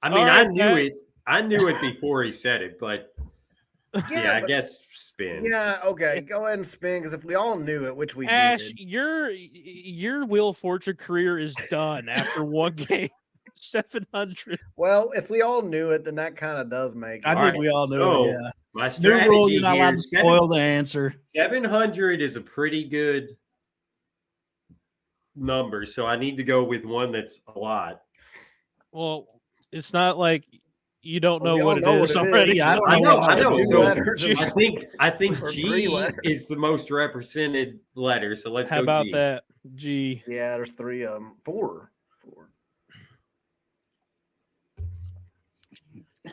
I mean, All I right, knew Pat. it. I knew it before he said it, but yeah, I but- guess spin. Yeah, okay. Go ahead and spin because if we all knew it, which we Ash, did. your Wheel of Fortune career is done after one game. 700. Well, if we all knew it, then that kind of does make it. I All think right, we all knew so it. Yeah. My New rule: strategy you're not here, allowed to spoil the answer. 700 is a pretty good number, so I need to go with one that's a lot. Well, it's not like you don't know We all what it know is what it already. is. Yeah, I don't I know. Two So letters. I think Or 3 G letters. is the most represented letter. So let's How go about G. that? G. Yeah, there's 3 of them. 4.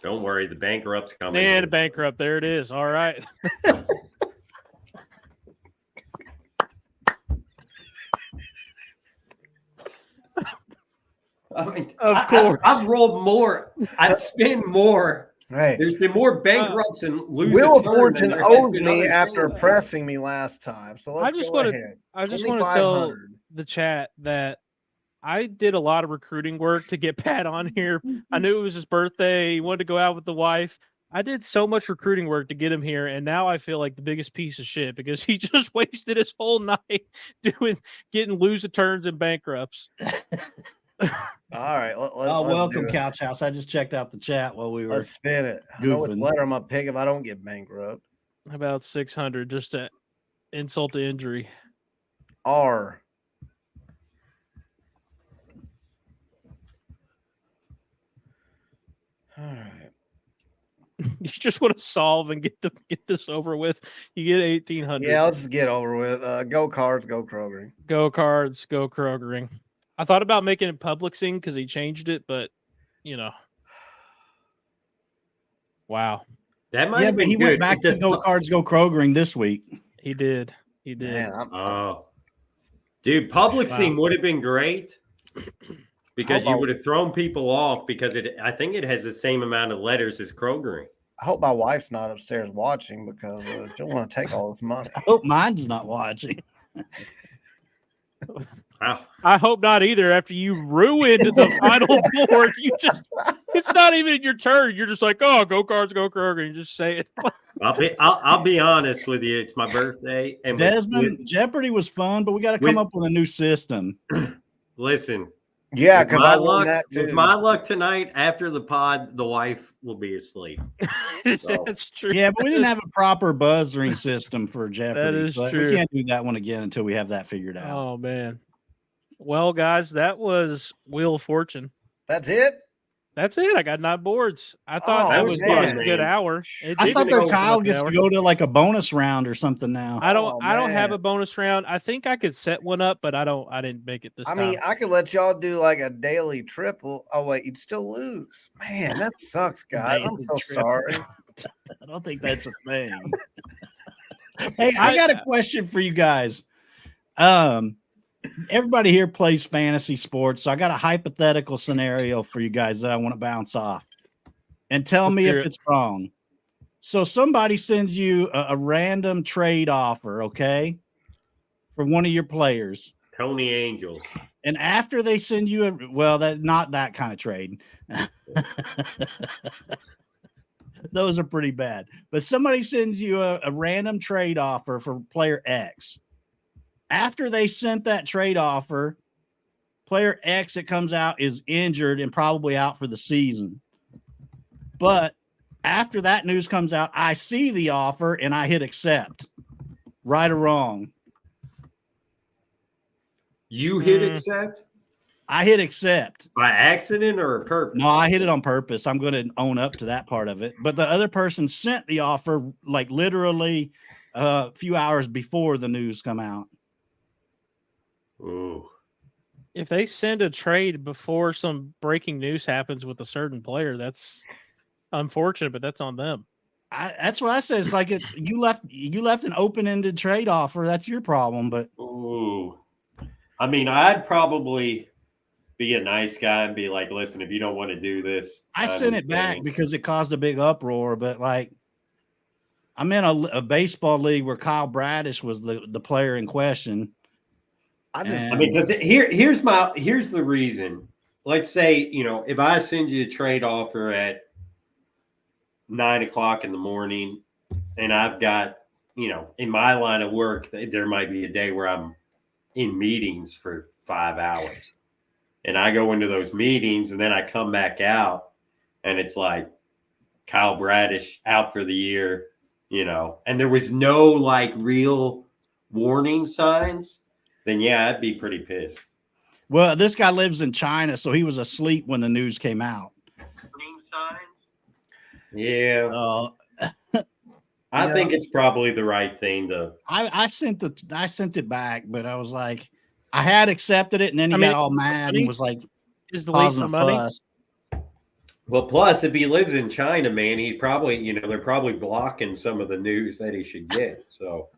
Don't worry, the bankrupt's coming. And bankrupt. There it is. All right. I mean, Of course. I've rolled more. I spend more. Right. There's been more bankrupts and lose. Wheel a of turn Fortune than there has owed been me other after things. pressing me last time. So let's just go wanna- ahead. I just want to tell 2,500. the chat that I did a lot of recruiting work to get Pat on here. I knew it was his birthday. He wanted to go out with the wife. I did so much recruiting work to get him here, and now I feel like the biggest piece of shit because he just wasted his whole night getting lose turns and bankrupts. All right. Oh, Let's welcome, do it. Couch House. I just checked out the chat while we were. Let's spin it. I know which goofing. letter I'm going to pick if I don't get bankrupt. How about 600 just to insult to injury? R. All right. You just want to solve and get this over with. You get 1800. Yeah, let's just get over with. Go Cards, go Kroger. Go Cards, go Krogering. I thought about making it Publixing because he changed it, but wow. That might Yeah, have but been he good. went back to Go Cards, Go Krogering this week. He did. Man, Oh, dude, Publixing would have been great because you would have thrown people off because I think it has the same amount of letters as Krogering. I hope my wife's not upstairs watching because she'll want to take all this money. I hope mine's not watching. Wow. I hope not either. After you ruined the final board, it's not even your turn. You're just like, oh, Go Cards, go Kroger. You just say it. I'll be honest with you. It's my birthday, and Desmond, Jeopardy was fun, but we got to come up with a new system. Listen. Yeah, because I luck, won that too. With my luck tonight, after the pod, the wife will be asleep. So. That's true. Yeah, but we didn't have a proper buzzing system for Jeopardy. That is true. We can't do that one again until we have that figured out. Oh, man. Well, guys, that was Wheel of Fortune. That's it? That's it. I got 9 boards. I thought that was a good hour. I thought that Kyle gets to go to like a bonus round or something now. I don't have a bonus round. I think I could set one up, but I didn't make it this time. I mean, I could let y'all do like a daily triple. Oh wait, you'd still lose. Man, that sucks, guys. I'm so sorry. I don't think that's a thing. Hey, I got a question for you guys. Everybody here plays fantasy sports, so I got a hypothetical scenario for you guys that I want to bounce off. And tell me if it's wrong. So somebody sends you a random trade offer, okay, for one of your players. Tony Angels. And after they send you not that kind of trade. Those are pretty bad. But somebody sends you a random trade offer for player X. After they sent that trade offer, player X, it comes out, is injured and probably out for the season. But after that news comes out, I see the offer and I hit accept. Right or wrong? You hit accept? I hit accept. By accident or purpose? No, I hit it on purpose. I'm going to own up to that part of it. But the other person sent the offer like literally a few hours before the news come out. Ooh. If they send a trade before some breaking news happens with a certain player, that's unfortunate, but that's on them. That's what I said. It's like you left an open-ended trade offer. That's your problem. But ooh, I mean, I'd probably be a nice guy and be like, listen, if you don't want to do this, I sent it back because it caused a big uproar. But like, I'm in a baseball league where Kyle Bradish was the player in question. Because here's the reason. Let's say, if I send you a trade offer at 9:00 in the morning and I've got, in my line of work, there might be a day where I'm in meetings for 5 hours and I go into those meetings and then I come back out and it's like Kyle Bradish out for the year, and there was no like real warning signs. Then yeah, I'd be pretty pissed. Well, this guy lives in China, so he was asleep when the news came out. Yeah. I think it's probably the right thing to. I sent it back, but I was like, I had accepted it, and then he got all mad and was like, "Is the wait for money?" Fuss. Well, plus if he lives in China, man, he probably, they're probably blocking some of the news that he should get. So.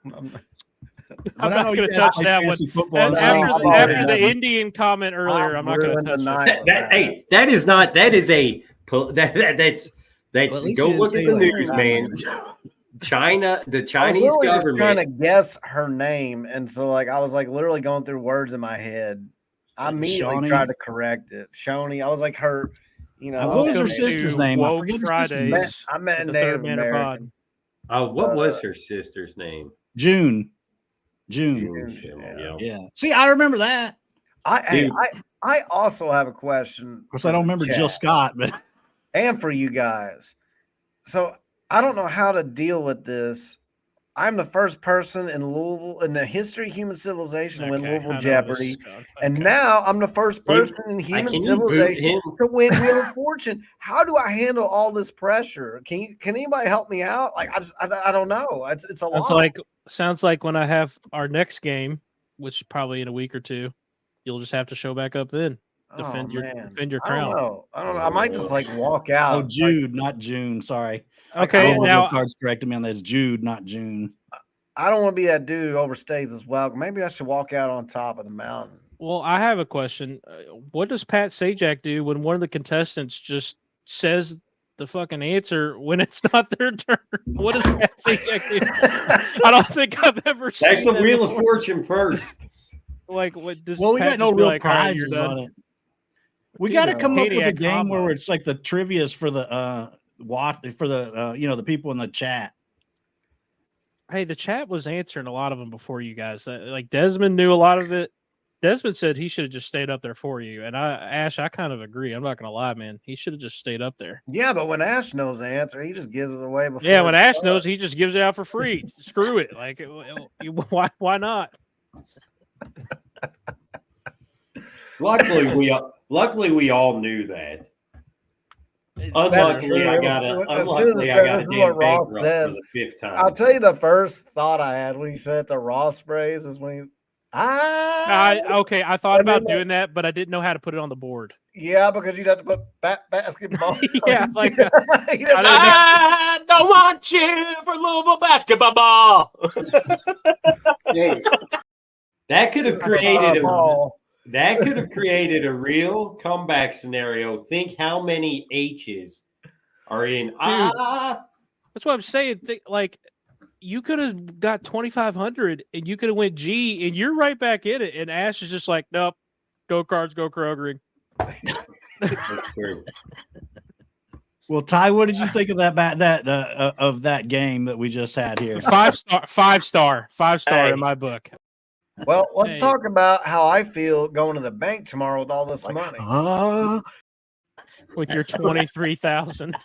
I'm not going to touch that one. After the Indian comment earlier, I'm not going to touch that. That is go look at the news, man. China, the Chinese government. Trying to guess her name, and so like I was like literally going through words in my head. I immediately tried to correct it. Shoni, I was like her. What was her sister's name? I forget Fridays. I met Native American. What was her sister's name? June. Yeah. See, I remember that. I also have a question. Of course, I don't remember Jill Scott, but and for you guys, So I don't know how to deal with this. I'm the first person in Louisville in the history of human civilization to win Okay, Louisville I know where this is Jeopardy. going. And Okay. now I'm the first person in human can you boot civilization him? to win Wheel of Fortune. How do I handle all this pressure? Can anybody help me out? Like I don't know. It's a lot. Sounds like when I have our next game, which is probably in a week or two, you'll just have to show back up then. Defend your I don't crown. know. I might just like walk Oh, out. Jude, not June. Sorry. Okay, One of now the cards corrected me on this. Jude, not June. I don't want to be that dude who overstays his welcome. Maybe I should walk out on top of the mountain. well, I have a question. What does Pat Sajak do when one of the contestants just says the fucking answer when it's not their turn? What does Pat Sajak do? I don't think I've ever seen That's a that Wheel of before. Fortune first. Like, what does Well, we Pat got no just be real like, "All right, you're prizes done"? on it. We Dude, got to it's a come up with a Caniac game combo. where it's like the trivia's for the the people in the chat. Hey, the chat was answering a lot of them before you guys. Like Desmond knew a lot of it. Desmond said he should have just stayed up there for you. And Ash, I kind of agree. I'm not gonna lie, man. He should have just stayed up there. Yeah, but when Ash knows the answer, he just gives it away before. Yeah, when Ash knows, he just gives it out for free. Screw it. Like, why not? Luckily, we all knew that. That's Unluckily, true. I got As soon as a it said this is damn what Ross bankrupt for says, the fifth time. I'll tell you the first thought I had when he said the Ross phrase is when he Okay, I thought And then about doing that, but I didn't know how to put it on the board. yeah, because you'd have to put basketball. Yeah, like, You'd have to- I don't want you for Louisville basketball. That could have created ball. that could have created a real comeback scenario. Think how many H's are in That's what I'm saying. Like, you could have got 2,500 and you could have went G and you're right back in it. And Ash is just like, nope, go Cards, go Krogering. That's true. Well, Ty, what did you think of that game that we just had here? 5-star Hey. in my book. Well, let's Hey. talk about how I feel going to the bank tomorrow with all this money. With your 23,000.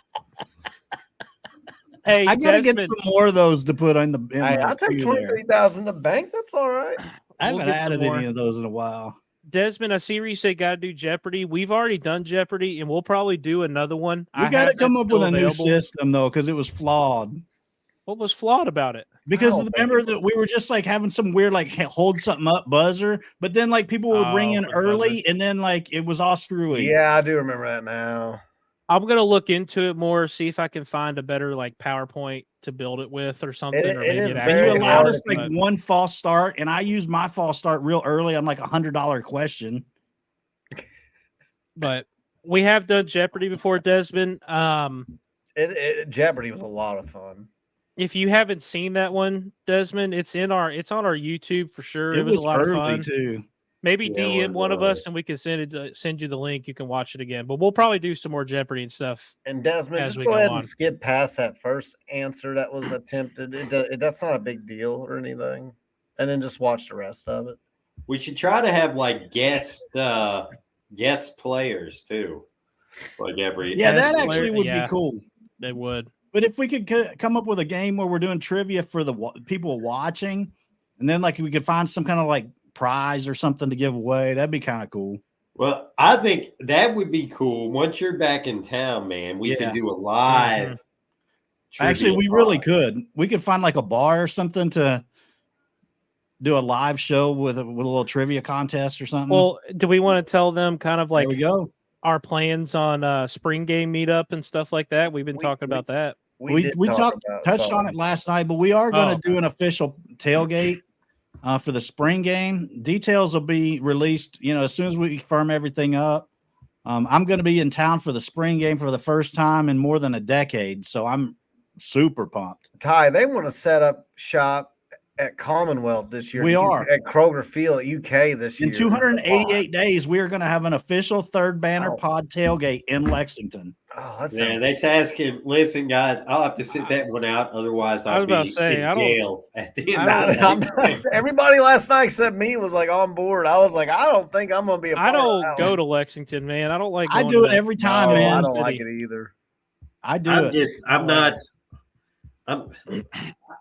Hey, I gotta get Desmond, some more of those to put on the. Hey, I'll take 23,000 to bank. That's all right. I haven't We'll get some added more. any of those in a while. Desmond, I see where you say got to do Jeopardy. We've already done Jeopardy, and we'll probably do another one. We got to come up with a new system though, because it was flawed. What was flawed about it? Because Oh, remember that we were just like having some weird like hold something up buzzer, but then like people would ring in the early, and then like it was all screwy. Yeah, I do remember that now. I'm gonna look into it more, see if I can find a better like PowerPoint to build it with or something. It or maybe is it And very you actually allowed hard us to like one false start, and I used my false start real early on like $100 question. But we have done Jeopardy before, Desmond. Jeopardy was a lot of fun. If you haven't seen that one, Desmond, it's on our YouTube for sure. It was a lot of early fun. too. Maybe Yeah, DM it one of was. us and we can send you the link. You can watch it again. But we'll probably do some more Jeopardy and stuff. And Desmond, As just we go go ahead on. and skip past that first answer that was attempted. That's not a big deal or anything. And then just watch the rest of it. We should try to have like guest players too. Like every Yeah, Yes, that actually player- would yeah. be cool. They would. But if we could come up with a game where we're doing trivia for the people watching, and then like we could find some kind of like prize or something to give away, that'd be kind of cool. Well, I think that would be cool. Once you're back in town, man, we Yeah. can do a live. Actually, trivia we really pod. could. We could find like a bar or something to do a live show with a little trivia contest or something. Well, do we want to tell them kind of like there we go. our plans on spring game meetup and stuff like that? We've been talking about that. We touched on it last night, but we are going to do an official tailgate for the spring game. Details will be released, as soon as we firm everything up. I'm going to be in town for the spring game for the first time in more than a decade, so I'm super pumped. Ty, they want to set up shop at Commonwealth this year. We are at Kroger Field, UK this year. In 288 days, we are going to have an official Third Banner Pod tailgate in Lexington. Oh, that's Yeah, that's asking. Listen, guys, I'll have to sit that one out. Otherwise, I'll be in jail at the end of the night. Everybody last night except me was like on board. I was like, I don't think I'm going to be a part I don't of that go one. to Lexington, man. I don't like I going do to it that every time, No, man. I don't like it either. I do I'm it. just, I'm not,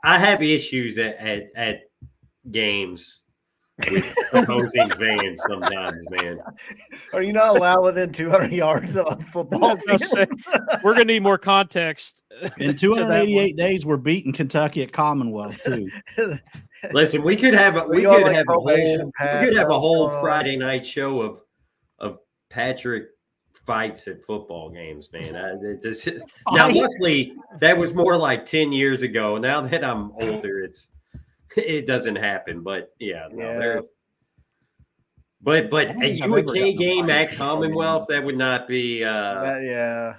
I have issues at games with opposing fans sometimes, man. Are you not allowed within 200 yards of a football I was gonna say, field? we're gonna need more context. In to that one. 288 days, we're beating Kentucky at Commonwealth too. Listen, we could have a Are you on, like, we probation, Pat? could have a What's whole going on? Friday night show of Patrick fights at football games, man. Now, luckily, that was more like 10 years ago. Now that I'm older, it doesn't happen. But yeah, no, Yeah. but don't a think I've ever UAK gotten a game fight at at a football Commonwealth, that would not be Yeah.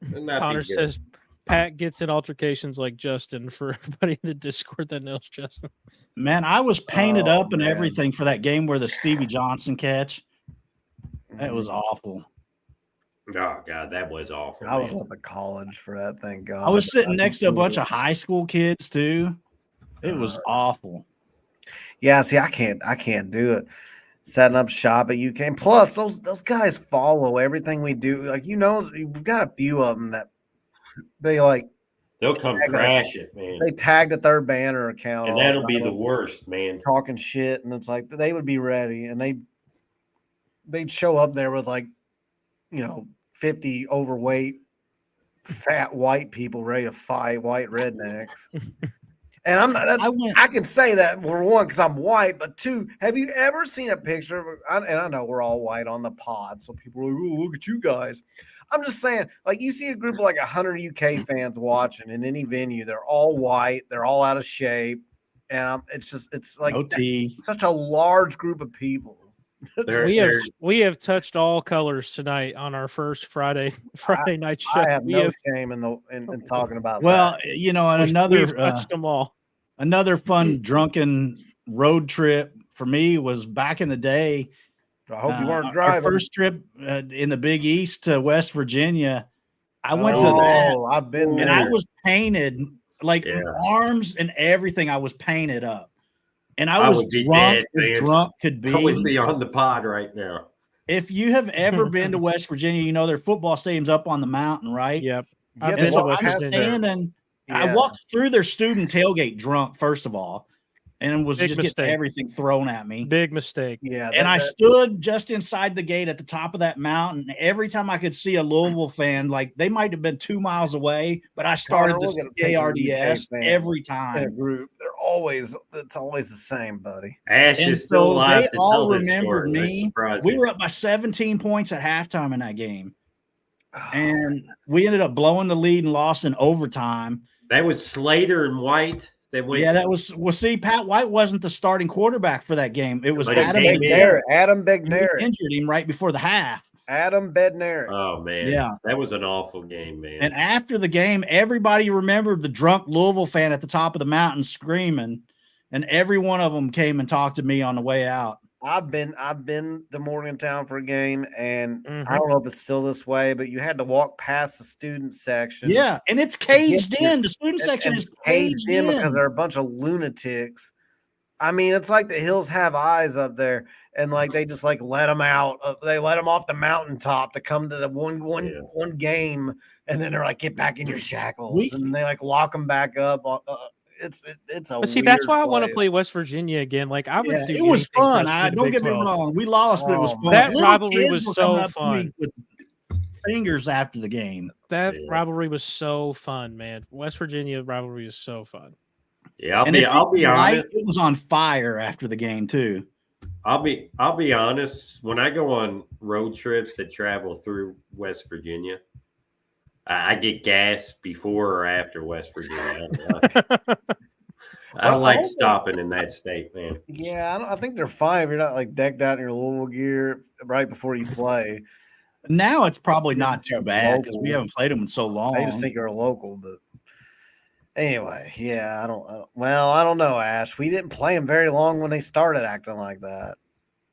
not Connor be good. says Pat gets in altercations like Justin. For everybody in the Discord that knows Justin. Man, I was painted Oh, up and man. everything for that game where the Stevie Johnson catch. That was Mhm. awful. Oh God, that was awful. I was man. up at college for that, thank God. I was sitting next to a bunch of high school kids too. It was awful. Yeah, see, I can't do it. Setting up shop at UK. Plus, those guys follow everything we do. Like, we've got a few of them that they like. They'll come tag crash it, man. They tag the Third Banner account, And all that'll the be time, the worst, man. talking shit, and it's like they would be ready, and they'd show up there with 50 overweight, fat white people ready to fight, white rednecks. And I'm not. I can say that for one because I'm white, but two, have you ever seen a picture of? And I know we're all white on the pod, so people are like, "Oh, look at you guys." I'm just saying, like, you see a group of like 100 UK fans watching in any venue. They're all white. They're all out of shape, and it's like No teeth. such a large group of people. We have touched all colors tonight on our first Friday night show. I have no shame in talking about Well, that. And we've touched them all. Another fun drunken road trip for me was back in the day. I hope you weren't driving. Our first trip in the Big East to West Virginia. I went to that. I've been there. And I was painted arms and everything. I was painted up. And I was drunk as drunk could be. I would be on the pod right now. If you have ever been to West Virginia, their football stadium's up on the mountain, right? Yep. I've been to West Virginia. I walked through their student tailgate drunk, first of all, and was just getting everything thrown at me. Big mistake. Yeah. And I stood just inside the gate at the top of that mountain. Every time I could see a Louisville fan, like they might have been 2 miles away, but I started the ARDS every time. In a group. It's always the same, buddy. Ash is still alive. They all remembered me. We were up by 17 points at halftime in that game. And we ended up blowing the lead and lost in overtime. That was Slater and White. That was. Well, see, Pat White wasn't the starting quarterback for that game. It was Adam Bednarik. Adam Bednarik injured him right before the half. Adam Bednarik. Oh man, yeah, that was an awful game, man. And after the game, everybody remembered the drunk Louisville fan at the top of the mountain screaming, and every one of them came and talked to me on the way out. I've been to Morgantown for a game, and I don't know if it's still this way, but you had to walk past the student section. Yeah, and it's caged in. The student section is caged in because they're a bunch of lunatics. I mean, it's like the hills have eyes up there, and like they just like let them out. They let them off the mountaintop to come to the one game, and then they're like, "Get back in your shackles," and they like lock them back up. It's a. But see, that's why I want to play West Virginia again. Like I would do. It was fun. Don't get me wrong. We lost, but it was fun. That rivalry was so fun. With fingers after the game. That rivalry was so fun, man. West Virginia rivalry is so fun. Yeah, I'll be honest. It was on fire after the game too. I'll be honest. When I go on road trips that travel through West Virginia, I get gas before or after West Virginia. I don't like stopping in that state, man. Yeah, I think they're fine if you're not like decked out in your Louisville gear right before you play. Now it's probably not too bad because we haven't played them in so long. I just think you're a local, but anyway, yeah, I don't know, Ash. We didn't play them very long when they started acting like that.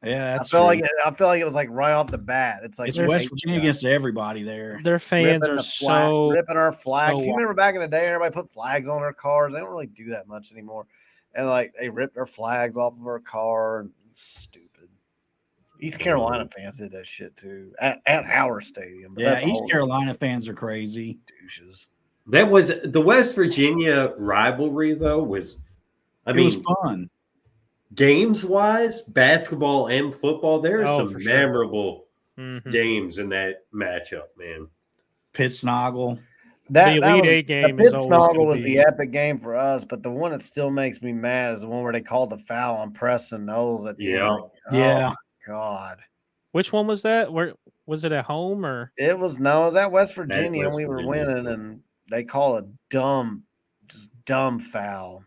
Yeah, I feel like it was like right off the bat. It's like it's West Virginia against everybody there. Their fans are ripping our flags. You remember back in the day, everybody put flags on their cars. They don't really do that much anymore. And like they ripped our flags off of our car. And stupid. East Carolina fans did that shit too at our stadium. But Yeah, East Carolina fans are crazy. Douches. That was the West Virginia rivalry, though. It was fun. Games wise, basketball and football, there are some memorable games in that matchup, man. Pitsnoggle. The Elite Eight game is always Pitsnoggle was the epic game for us, but the one that still makes me mad is the one where they called the foul on Preston Knowles at the end. Yeah. Oh, God. Which one was that? Where was it, at home or? It was at West Virginia, and we were winning, and they call a dumb foul.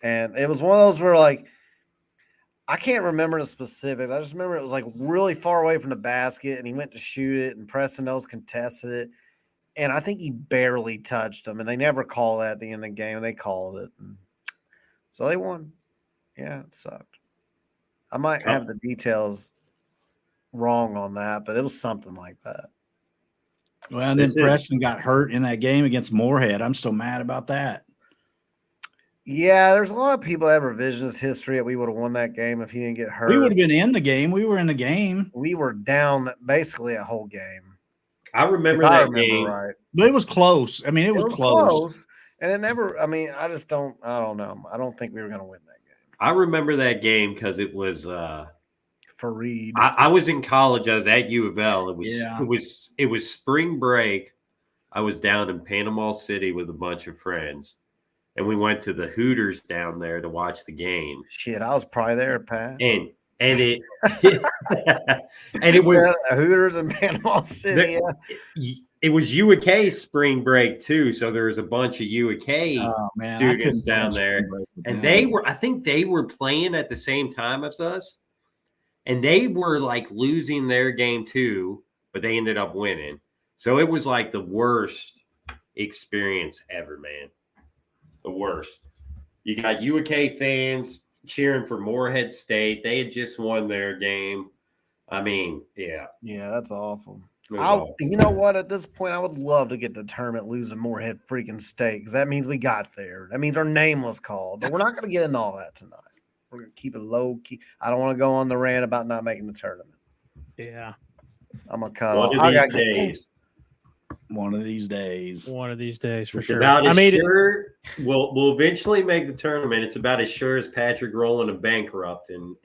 And it was one of those where, like, I can't remember the specifics. I just remember it was like really far away from the basket, and he went to shoot it, and Preston Knowles contested it. And I think he barely touched him, and they never called that at the end of the game. They called it. And so they won. Yeah, it sucked. I might have the details wrong on that, but it was something like that. Well, and then Preston got hurt in that game against Moorhead. I'm so mad about that. Yeah, there's a lot of people that have revisionist history that we would have won that game if he didn't get hurt. We would have been in the game. We were in the game. We were down basically a whole game. I remember that game. Right. But it was close. I mean, it was close. And it never, I mean, I don't know. I don't think we were going to win that game. I remember that game because it was Fareed. I was in college. I was at U of L. It was spring break. I was down in Panama City with a bunch of friends. And we went to the Hooters down there to watch the game. Shit, I was probably there, Pat. And it and it was Hooters in Panama City. It was UAK spring break too, so there was a bunch of UAK students down there, and I think they were playing at the same time as us, and they were like losing their game too, but they ended up winning. So it was like the worst experience ever, man. The worst. You got UAK fans cheering for Moorhead State. They had just won their game. I mean, yeah. Yeah, that's awful. You know what? At this point, I would love to get the tournament losing Moorhead freaking State because that means we got there. That means our name was called. But we're not going to get into all that tonight. We're going to keep it low key. I don't want to go on the rant about not making the tournament. Yeah. I'm going to cut off. One of these days. One of these days. One of these days, for sure. We'll eventually make the tournament. It's about as sure as Patrick rolling a bankrupt in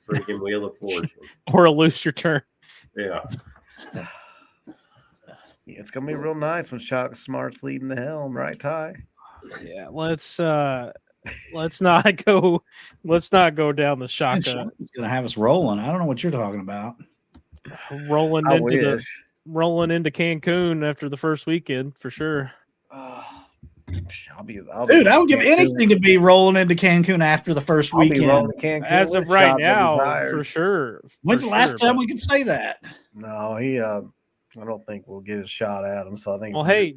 freaking Wheel of Fortune. Or lose your turn. Yeah. It's gonna be real nice when Shock Smart's leading the helm, right, Ty? Yeah, let's not go down the Shock. He's gonna have us rolling. I don't know what you're talking about. Rolling into Cancun after the first weekend for sure. Dude, I would give anything to be rolling into Cancun after the first weekend. As of right now, for sure. When's the last time we could say that? No, I don't think we'll get a shot at him. So I think. Well, hey,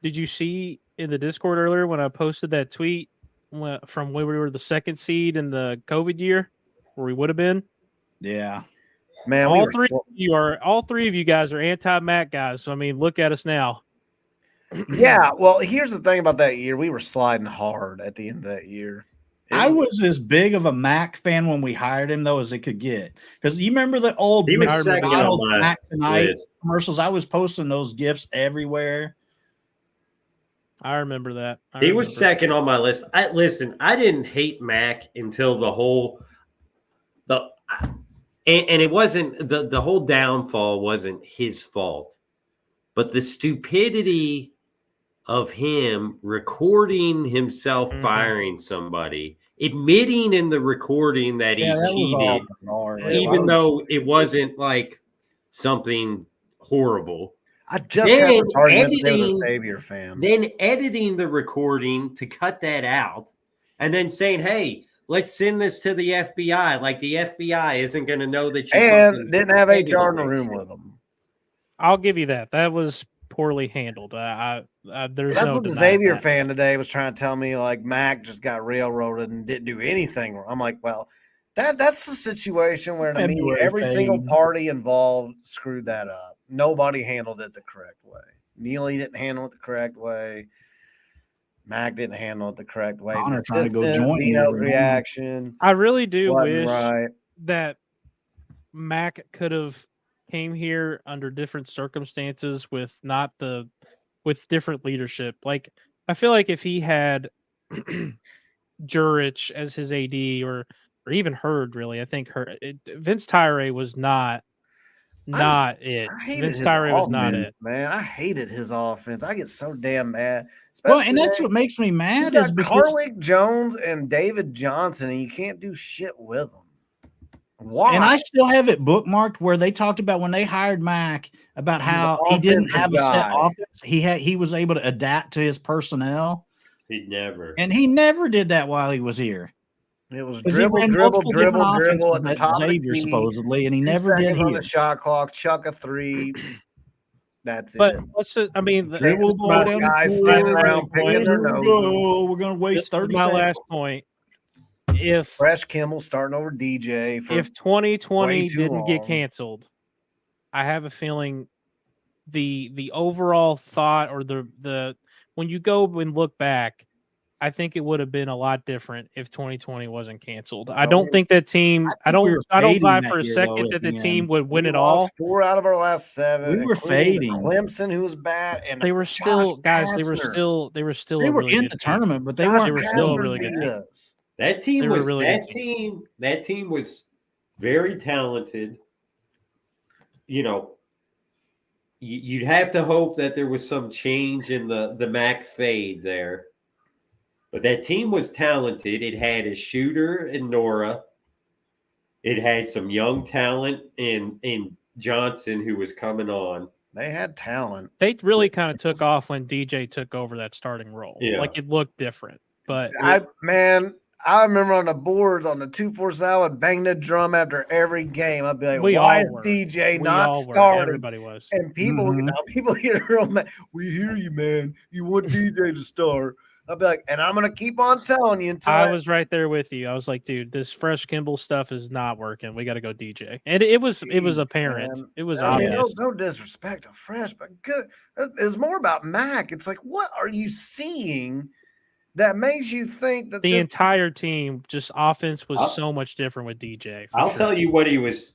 did you see in the Discord earlier when I posted that tweet from where we were the second seed in the COVID year, where we would have been? Yeah, man. All three of you guys are anti-Mac guys. So I mean, look at us now. Yeah. Well, here's the thing about that year: we were sliding hard at the end of that year. I was as big of a Mac fan when we hired him, though, as it could get. Because you remember the old McDonald's Mac Tonight commercials? I was posting those GIFs everywhere. I remember that. He was second on my list. I didn't hate Mac until and it wasn't the whole downfall wasn't his fault, but the stupidity of him recording himself firing somebody, admitting in the recording that he cheated, even though it wasn't like something horrible. I just had an argument with a Xavier fan. Then editing the recording to cut that out, and then saying, "Hey, let's send this to the FBI." Like the FBI isn't going to know that you and didn't have HR in the room with them. I'll give you that. That was poorly handled. That's what the Xavier fan today was trying to tell me. Like Mac just got railroaded and didn't do anything. I'm like, well, that's the situation where to me every single party involved screwed that up. Nobody handled it the correct way. Neely didn't handle it the correct way. Mac didn't handle it the correct way. Connor trying to go join reaction. I really do wish that Mac could have came here under different circumstances with different leadership. Like I feel like if he had Jurich as his AD or even Hurd, really, I think Vince Tyre was not it. I hated Vince his Tyre was not offense, it. man. I hated his offense. I get so damn mad. Well, Especially and that's what makes me mad you is got because Carlick Jones and David Johnson, and you can't do shit with them. Why? and I still have it bookmarked where they talked about when they hired Mac about how he didn't have a set offense. He was able to adapt to his personnel. He never did that while he was here. It was dribble at the top Xavier of the key, supposedly, and he 2 never did seconds on here. the shot clock, chuck a three. That's But it. let's just, I mean, Dribble the ball down guys the standing court. around picking their noses. We're gonna waste 30 my seconds. last point. If Fresh Kimmel starting over DJ for if 2020 didn't long. get canceled, I have a feeling the overall thought or the when you go and look back, I think it would have been a lot different if 2020 wasn't canceled. I don't think that team. I don't buy for a second that the team would win it all. 4 out of our last 7. We were fading. Clemson, who was bad, and they were still guys. They were still. They were really in the tournament, but they were still a really good team. That team was really that team was very talented. You know, you'd have to hope that there was some change in the Mac fade there. But that team was talented. It had a shooter in Nora. It had some young talent in Johnson who was coming on. They had talent. They really kind of took off when DJ took over that starting role. Yeah. Like it looked different. But I remember on the boards on the 2-4 I would bang the drum after every game. I'd be like, why is DJ not starting? Everybody was. And people get real mad. We hear you, man. You want DJ to start. I'll be like, and I'm gonna keep on telling you until I was right there with you. I was like, dude, this Fresh Kimball stuff is not working. We got to go DJ. And it was apparent. Man. It was obvious. No disrespect to Fresh, but good. It's more about Mac. It's like, what are you seeing that makes you think that the entire team just offense was so much different with DJ? I'll tell you what he was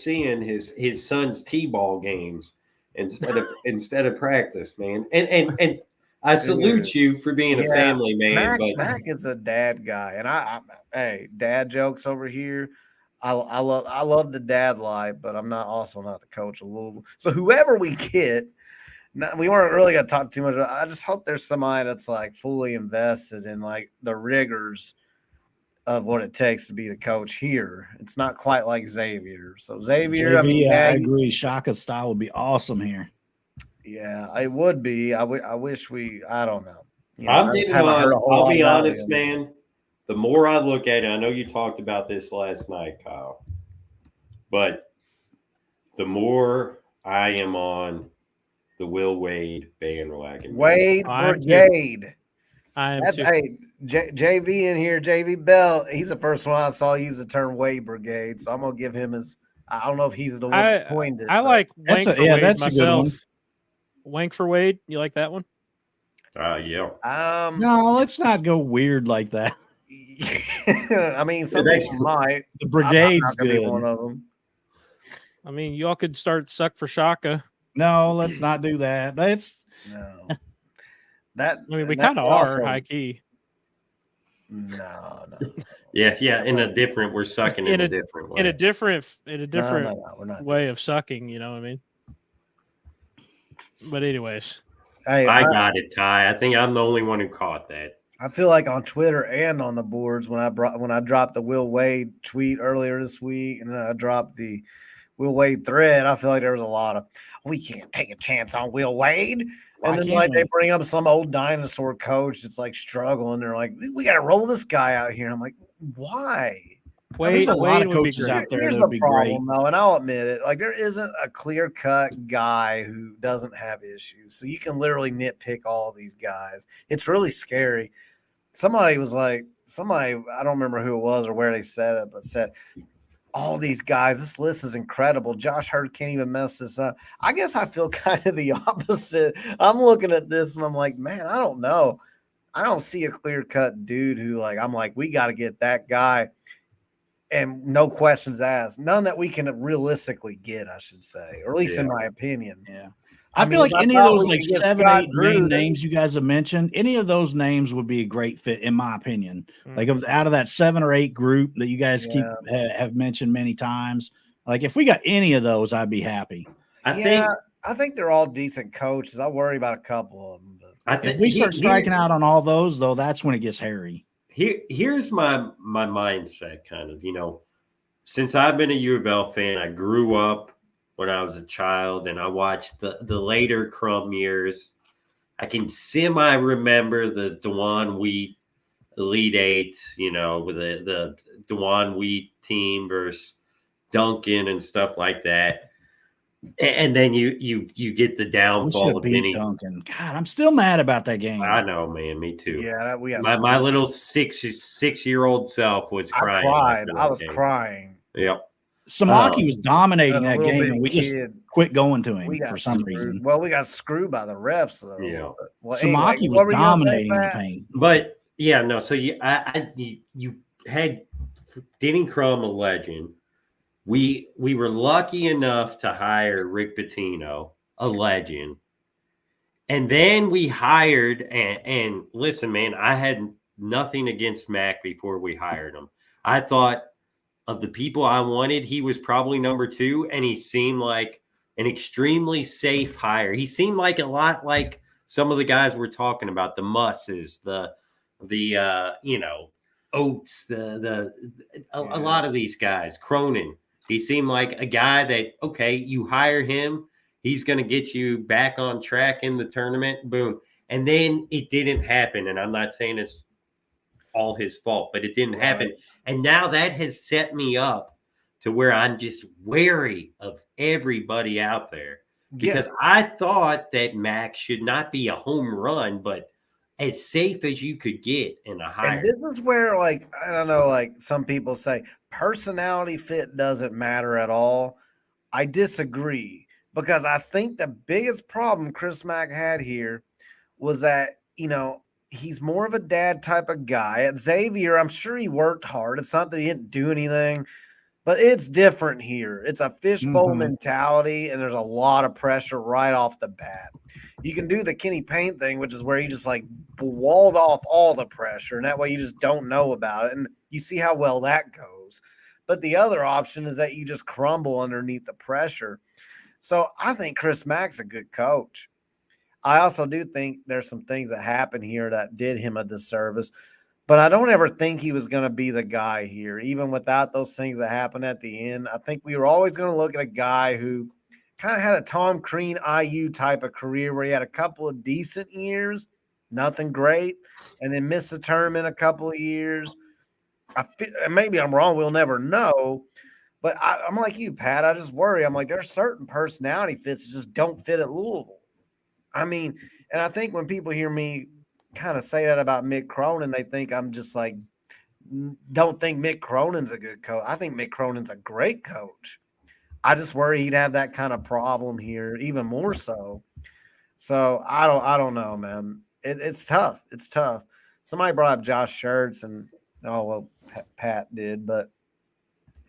seeing his son's T-ball games instead of practice, man. And I salute you for being a family man. Mac is a dad guy, and hey, dad jokes over here. I love the dad life, but I'm also not the coach of Louisville. So whoever we get, we weren't really gonna talk too much. I just hope there's somebody that's like fully invested in like the rigors of what it takes to be the coach here. It's not quite like Xavier. So Xavier, I agree. Shaka style would be awesome here. Yeah, it would be. I wish I don't know. I'll be honest, man. The more I look at it, I know you talked about this last night, Kyle, but the more I am on the Will Wade bandwagon. Wade Brigade. I am too. Hey, JV in here, JV Bell. He's the first one I saw use the term Wade Brigade, so I'm gonna give him his. I don't know if he's the one that coined it. I like Wank for Wade that's myself. A good one. Wank for Wade, you like that one? Yeah. No, let's not go weird like that. I mean, some people might. The Brigade's good. One of them. I mean, y'all could start Suck for Shaka. No, let's not do that. No. That I mean, we kind of are high key. No. Yeah. We're sucking in a different way. In a different way of sucking. You know what I mean? But anyways, hey, I got it, Ty. I think I'm the only one who caught that. I feel like on Twitter and on the boards when I dropped the Will Wade tweet earlier this week, and then I dropped the Will Wade thread, I feel like there was a lot of we can't take a chance on Will Wade. And then like they bring up some old dinosaur coach that's like struggling. They're like, we got to roll this guy out here. I'm like, why? There's a lot of coaches out there that would be great. Though, and I'll admit it. Like there isn't a clear-cut guy who doesn't have issues. So you can literally nitpick all these guys. It's really scary. Somebody, I don't remember who it was or where they said it, but said, all these guys, this list is incredible. Josh Hurd can't even mess this up. I guess I feel kind of the opposite. I'm looking at this and I'm like, man, I don't know. I don't see a clear-cut dude who I'm like, we got to get that guy. and no questions asked. None that we can realistically get, I should say, or at least in my opinion. Yeah. I feel like any of those like 7, 8 Drew, names you guys have mentioned, any of those names would be a great fit, in my opinion. Like out of that 7 or 8 group that you guys have mentioned many times, like if we got any of those, I'd be happy. I think they're all decent coaches. I worry about a couple of them. But if we start striking out on all those, though, that's when it gets hairy. Here's my mindset, kind of. Since I've been a U of L fan, I grew up when I was a child, and I watched the later Crum years. I can semi-remember the DeJuan Wheat Elite Eight, with the DeJuan Wheat team versus Duncan and stuff like that. And then you get the downfall of beat Duncan. God, I'm still mad about that game. I know, man. Me too. Yeah, we got my little 6-year-old self was crying. I was crying. Yep. Samaki was dominating that game, and we just quit going to him for some reason. Well, we got screwed by the refs, though. Yeah. Well, Samaki was dominating the paint. But yeah, no. So you had Denny Crum, a legend. We were lucky enough to hire Rick Pitino, a legend, and then we hired and listen, man, I had nothing against Mac before we hired him. I thought, of the people I wanted, he was probably number 2, and he seemed like an extremely safe hire. He seemed like a lot like some of the guys we're talking about, the Musses, the Oates, a lot of these guys, Cronin. He seemed like a guy that, okay, you hire him, he's going to get you back on track in the tournament, boom. And then it didn't happen, and I'm not saying it's all his fault, but it didn't happen. And now that has set me up to where I'm just wary of everybody out there, because I thought that Max should not be a home run, but as safe as you could get in a hire. And this is where, like, I don't know, like some people say personality fit doesn't matter at all. I disagree, because I think the biggest problem Chris Mack had here was that, he's more of a dad type of guy. At Xavier, I'm sure he worked hard. It's not that he didn't do anything, but it's different here. It's a fishbowl mentality, and there's a lot of pressure right off the bat. You can do the Kenny Payne thing, which is where you just like walled off all the pressure, and that way you just don't know about it, and you see how well that goes. But the other option is that you just crumble underneath the pressure. So I think Chris Mack's a good coach. I also do think there's some things that happened here that did him a disservice, but I don't ever think he was going to be the guy here, even without those things that happened at the end. I think we were always going to look at a guy who kind of had a Tom Crean IU type of career where he had a couple of decent years, nothing great, and then missed the tournament a couple of years. Maybe I'm wrong. We'll never know. But I'm like you, Pat. I just worry. I'm like, there's certain personality fits that just don't fit at Louisville. I mean, and I think when people hear me kind of say that about Mick Cronin, they think I'm just like, don't think Mick Cronin's a good coach. I think Mick Cronin's a great coach. I just worry he'd have that kind of problem here, even more so. So I don't know, man. It's tough. It's tough. Somebody brought up Josh Schertz, and Pat did, but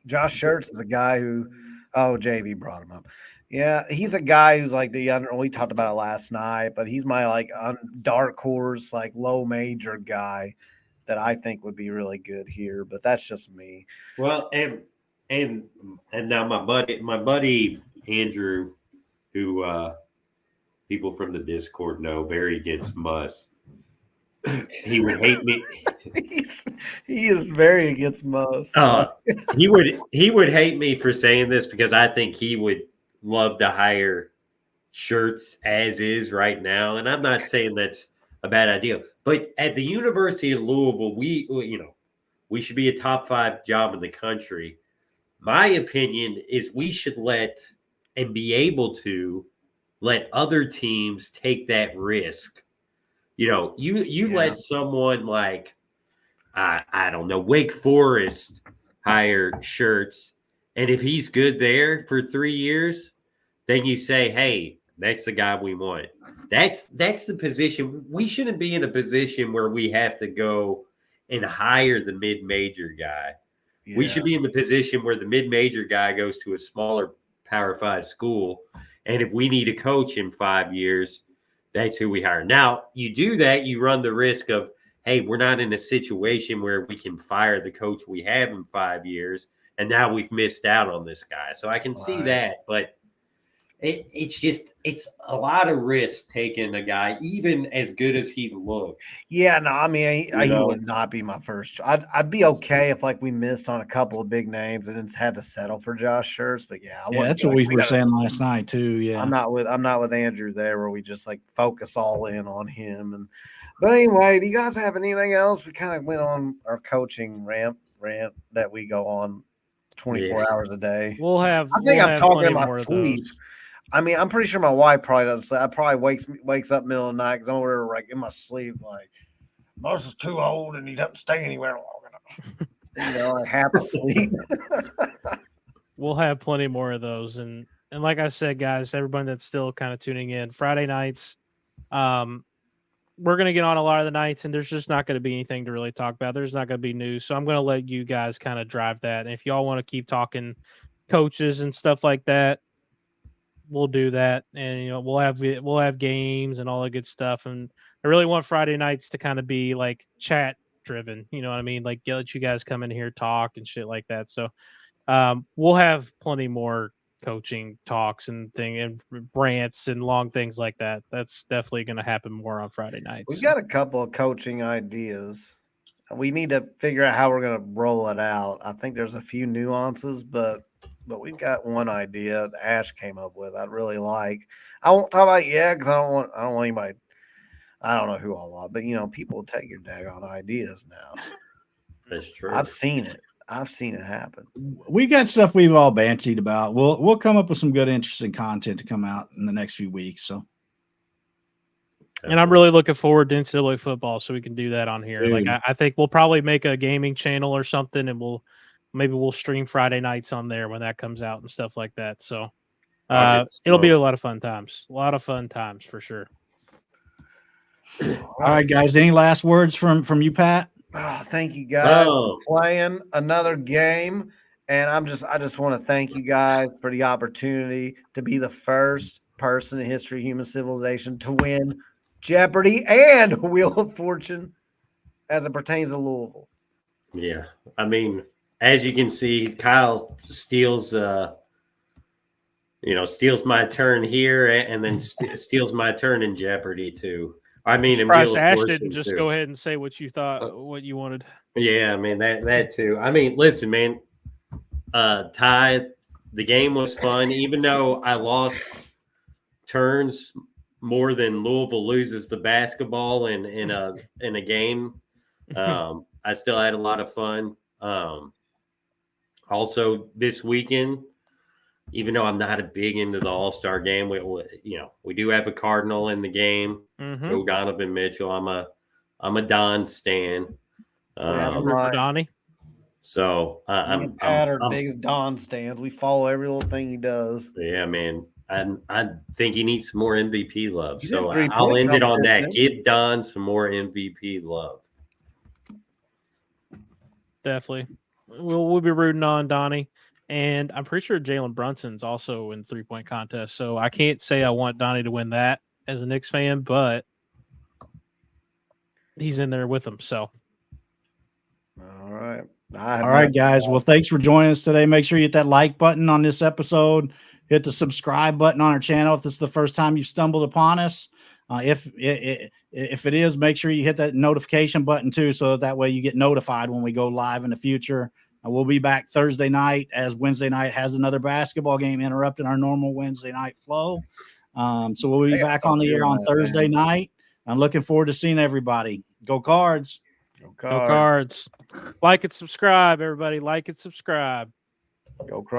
Josh Schertz is a guy who, JV brought him up. Yeah, he's a guy who's like we talked about it last night, but he's my like dark horse, like low major guy that I think would be really good here. But that's just me. Well, and now my buddy Andrew, who people from the Discord know very against Muss. He would hate me. He is very against Muss. He would hate me for saying this, because I think he would love to hire Schertz as is right now, and I'm not saying that's a bad idea. But at the University of Louisville, we should be a top 5 job in the country. My opinion is we should let and be able to let other teams take that risk. You let someone like I don't know, Wake Forest hire Schertz, and if he's good there for 3 years, then you say, hey, that's the guy we want. That's the position. We shouldn't be in a position where we have to go and hire the mid-major guy. Yeah. We should be in the position where the mid-major guy goes to a smaller Power 5 school, and if we need a coach in 5 years, that's who we hire. Now, you do that, you run the risk of, hey, we're not in a situation where we can fire the coach we have in 5 years, and now we've missed out on this guy. So I can see that, but it's a lot of risk taking a guy, even as good as he looks. Yeah, no, I mean, he would not be my first. I'd be okay if we missed on a couple of big names and then had to settle for Josh Schertz. But yeah, that's what we were saying last night too. Yeah, I'm not with Andrew there, where we just focus all in on him. But anyway, do you guys have anything else? We kind of went on our coaching rant that we go on 24 hours a day. I think I'm talking in my sleep. I mean, I'm pretty sure my wife probably doesn't say. I probably wakes up middle of the night because I'm over in my sleep Moses is too old and he doesn't stay anywhere long enough. Half asleep. We'll have plenty more of those, and like I said, guys, everybody that's still kind of tuning in, Friday nights, we're gonna get on a lot of the nights, and there's just not going to be anything to really talk about. There's not going to be news, so I'm going to let you guys kind of drive that. And if y'all want to keep talking coaches and stuff like that, we'll do that, and we'll have games and all that good stuff. And I really want Friday nights to kind of be chat driven, you know what I mean? Let you guys come in here, talk and shit like that. So we'll have plenty more coaching talks and rants and long things like that. That's definitely going to happen more on Friday nights. We've got a couple of coaching ideas. We need to figure out how we're going to roll it out. I think there's a few nuances, but we've got one idea that Ash came up with I'd really like. I won't talk about it yet because I don't want anybody. I don't know who I want, but people will take your daggone ideas now. That's true. I've seen it happen. We got stuff we've all bantied about. We'll come up with some good, interesting content to come out in the next few weeks. So, and I'm really looking forward to NCAA football, so we can do that on here. Dude. I think we'll probably make a gaming channel or something, and we'll stream Friday nights on there when that comes out and stuff like that. So it'll be a lot of fun times. A lot of fun times for sure. All right, guys. Any last words from you, Pat? Oh, thank you guys for playing another game. And I just want to thank you guys for the opportunity to be the first person in history of human civilization to win Jeopardy and Wheel of Fortune as it pertains to Louisville. Yeah. I mean, as you can see, Kyle steals my turn here and then steals my turn in Jeopardy too. I mean, Ash didn't just go ahead and say what you thought, what you wanted. Yeah, I mean that too. I mean, listen, man. Ty, the game was fun, even though I lost turns more than Louisville loses the basketball in a game. I still had a lot of fun. Also, this weekend, even though I'm not a big into the All-Star game, we do have a Cardinal in the game. Mm-hmm. Donovan Mitchell. I'm a Don stan. For Donnie. So I'm biggest Don stands. We follow every little thing he does. Yeah, man. I think he needs some more MVP love. So I'll end it on that. Give Don some more MVP love. Definitely. We'll be rooting on Donnie. And I'm pretty sure Jalen Brunson's also in 3-point contest. So I can't say I want Donnie to win that as a Knicks fan, but he's in there with him. So. All right. All right, guys. Well, thanks for joining us today. Make sure you hit that like button on this episode. Hit the subscribe button on our channel if this is the first time you've stumbled upon us. If it is, make sure you hit that notification button too, so that way you get notified when we go live in the future. We'll be back Thursday night, as Wednesday night has another basketball game interrupting our normal Wednesday night flow. So we'll be back on the air on Thursday night. I'm looking forward to seeing everybody. Go Cards. Go Cards. Like and subscribe, everybody. Like and subscribe. Go Cards.